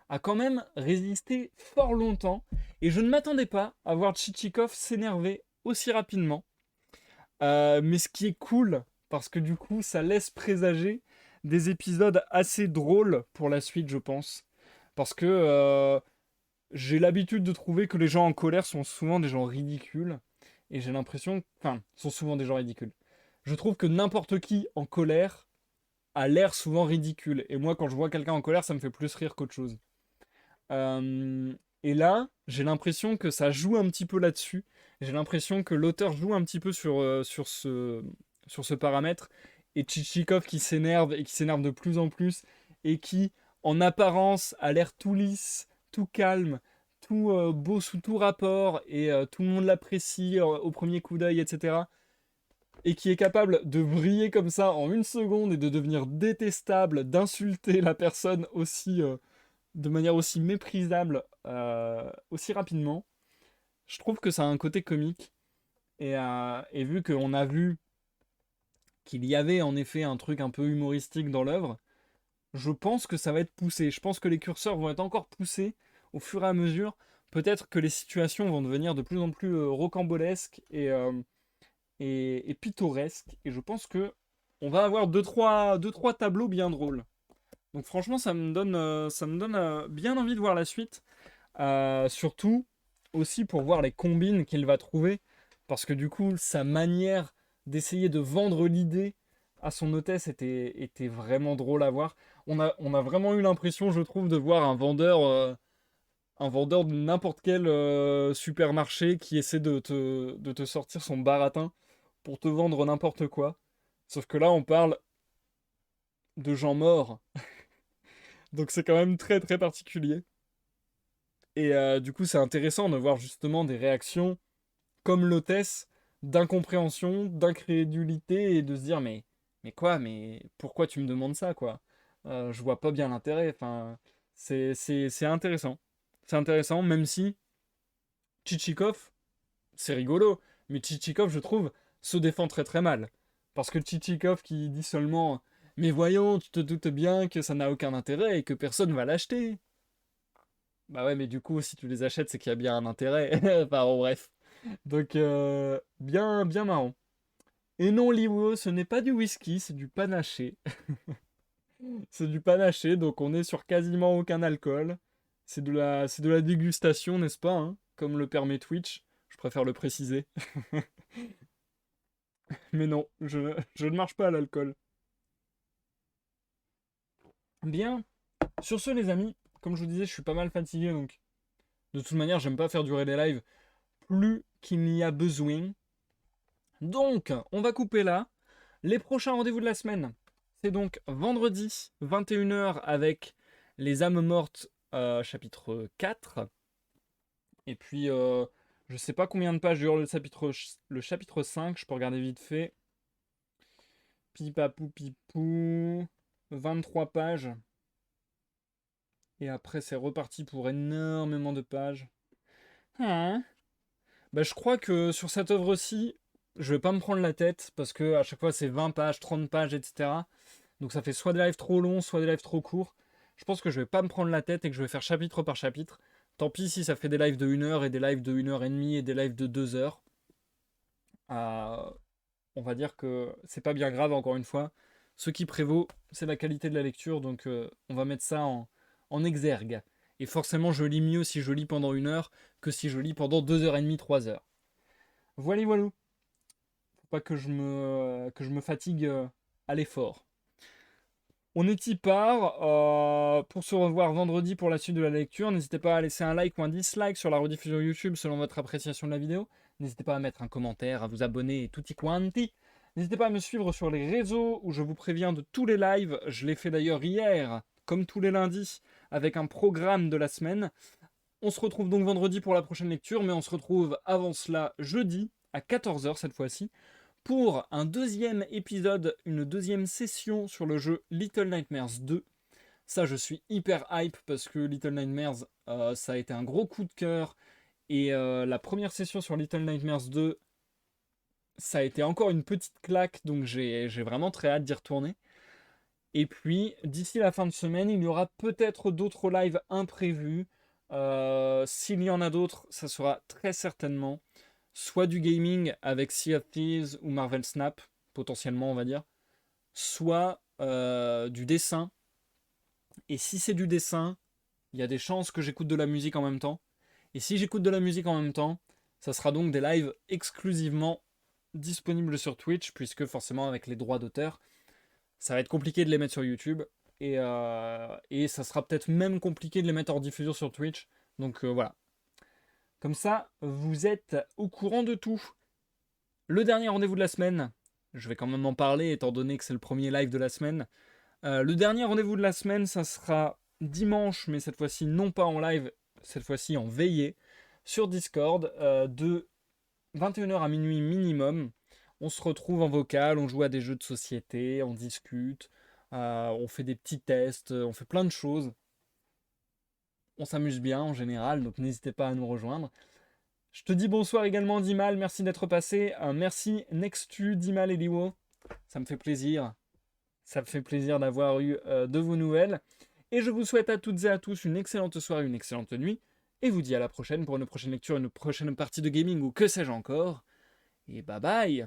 Speaker 1: a quand même résisté fort longtemps. Et je ne m'attendais pas à voir Tchitchikov s'énerver aussi rapidement. Mais ce qui est cool, parce que du coup, ça laisse présager des épisodes assez drôles pour la suite, je pense. Parce que j'ai l'habitude de trouver que les gens en colère sont souvent des gens ridicules. Et j'ai l'impression... Enfin, sont souvent des gens ridicules. Je trouve que n'importe qui en colère a l'air souvent ridicule. Et moi, quand je vois quelqu'un en colère, ça me fait plus rire qu'autre chose. Euh, et là, j'ai l'impression que ça joue un petit peu là-dessus. J'ai l'impression que l'auteur joue un petit peu sur ce paramètre. Et Tchitchikov qui s'énerve et qui s'énerve de plus en plus. Et qui, en apparence, a l'air tout lisse, tout calme, tout beau sous tout rapport. Et tout le monde l'apprécie au premier coup d'œil, etc. Et qui est capable de briller comme ça en 1 seconde et de devenir détestable, d'insulter la personne aussi de manière aussi méprisable aussi rapidement, je trouve que ça a un côté comique. Et vu qu'on a vu qu'il y avait en effet un truc un peu humoristique dans l'œuvre, je pense que ça va être poussé. Je pense que les curseurs vont être encore poussés au fur et à mesure. Peut-être que les situations vont devenir de plus en plus rocambolesques et pittoresques. Et je pense que on va avoir deux, trois tableaux bien drôles. Donc franchement, ça me donne bien envie de voir la suite. Surtout aussi pour voir les combines qu'il va trouver. Parce que du coup, sa manière d'essayer de vendre l'idée à son hôtesse était vraiment drôle à voir. On a vraiment eu l'impression, je trouve, de voir un vendeur de n'importe quel supermarché qui essaie de te sortir son baratin pour te vendre n'importe quoi. Sauf que là, on parle de gens morts. Donc c'est quand même très très particulier. Et du coup, c'est intéressant de voir justement des réactions comme l'hôtesse d'incompréhension, d'incrédulité et de se dire mais quoi, mais pourquoi tu me demandes ça quoi? Je vois pas bien l'intérêt. Enfin, c'est intéressant. C'est intéressant, même si Tchitchikov, c'est rigolo, mais Tchitchikov, je trouve, se défend très très mal. Parce que Tchitchikov qui dit seulement mais voyons, tu te doutes bien que ça n'a aucun intérêt et que personne va l'acheter. Bah ouais, mais du coup, si tu les achètes, c'est qu'il y a bien un intérêt. Enfin, bon, bref. Donc, bien, bien marrant. Et non, Liwo, ce n'est pas du whisky, c'est du panaché. C'est du panaché, donc on est sur quasiment aucun alcool. C'est de la dégustation, n'est-ce pas, hein, comme le permet Twitch. Je préfère le préciser. Mais non, je ne marche pas à l'alcool. Bien. Sur ce, les amis, comme je vous disais, je suis pas mal fatigué, donc de toute manière, j'aime pas faire durer les lives plus qu'il n'y a besoin. Donc, on va couper là. Les prochains rendez-vous de la semaine, c'est donc vendredi, 21h, avec les âmes mortes, chapitre 4. Et puis, je sais pas combien de pages dure le chapitre 5, je peux regarder vite fait. Pipapou pipou, 23 pages. Et après, c'est reparti pour énormément de pages. Hein. Bah, je crois que sur cette œuvre-ci, je vais pas me prendre la tête, parce que à chaque fois, c'est 20 pages, 30 pages, etc. Donc ça fait soit des lives trop longs, soit des lives trop courts. Je pense que je vais pas me prendre la tête et que je vais faire chapitre par chapitre. Tant pis si ça fait des lives de 1 heure et des lives de 1 heure et demie et des lives de 2 heures. On va dire que c'est pas bien grave, encore une fois. Ce qui prévaut, c'est la qualité de la lecture, donc on va mettre ça en exergue. Et forcément, je lis mieux si je lis pendant 1 heure que si je lis pendant 2 heures et demie, 3 heures. Voilà, voilà. Faut pas que je me fatigue à l'effort. On est y part. Pour se revoir vendredi pour la suite de la lecture. N'hésitez pas à laisser un like ou un dislike sur la rediffusion YouTube selon votre appréciation de la vidéo. N'hésitez pas à mettre un commentaire, à vous abonner et tutti quanti. N'hésitez pas à me suivre sur les réseaux où je vous préviens de tous les lives. Je l'ai fait d'ailleurs hier, comme tous les lundis, avec un programme de la semaine. On se retrouve donc vendredi pour la prochaine lecture, mais on se retrouve avant cela jeudi, à 14h cette fois-ci, pour un deuxième épisode, une deuxième session sur le jeu Little Nightmares 2. Ça, je suis hyper hype parce que Little Nightmares, ça a été un gros coup de cœur. Et la première session sur Little Nightmares 2, ça a été encore une petite claque, donc j'ai vraiment très hâte d'y retourner. Et puis, d'ici la fin de semaine, il y aura peut-être d'autres lives imprévus. S'il y en a d'autres, ça sera très certainement soit du gaming avec Sea of Thieves ou Marvel Snap, potentiellement on va dire, soit du dessin. Et si c'est du dessin, il y a des chances que j'écoute de la musique en même temps. Et si j'écoute de la musique en même temps, ça sera donc des lives exclusivement disponibles sur Twitch, puisque forcément avec les droits d'auteur, ça va être compliqué de les mettre sur YouTube. Et ça sera peut-être même compliqué de les mettre en diffusion sur Twitch. Donc voilà. Comme ça, vous êtes au courant de tout. Le dernier rendez-vous de la semaine, je vais quand même en parler étant donné que c'est le premier live de la semaine. Le dernier rendez-vous de la semaine, ça sera dimanche, mais cette fois-ci non pas en live, cette fois-ci en veillée, sur Discord, de 21h à minuit minimum. On se retrouve en vocal, on joue à des jeux de société, on discute, on fait des petits tests, on fait plein de choses. On s'amuse bien en général, donc n'hésitez pas à nous rejoindre. Je te dis bonsoir également Dimal, merci d'être passé. Merci Nextu, Dimal et Liwo. Ça me fait plaisir. Ça me fait plaisir d'avoir eu de vos nouvelles. Et je vous souhaite à toutes et à tous une excellente soirée, une excellente nuit. Et vous dis à la prochaine pour une prochaine lecture, une prochaine partie de gaming ou que sais-je encore. Et bye bye.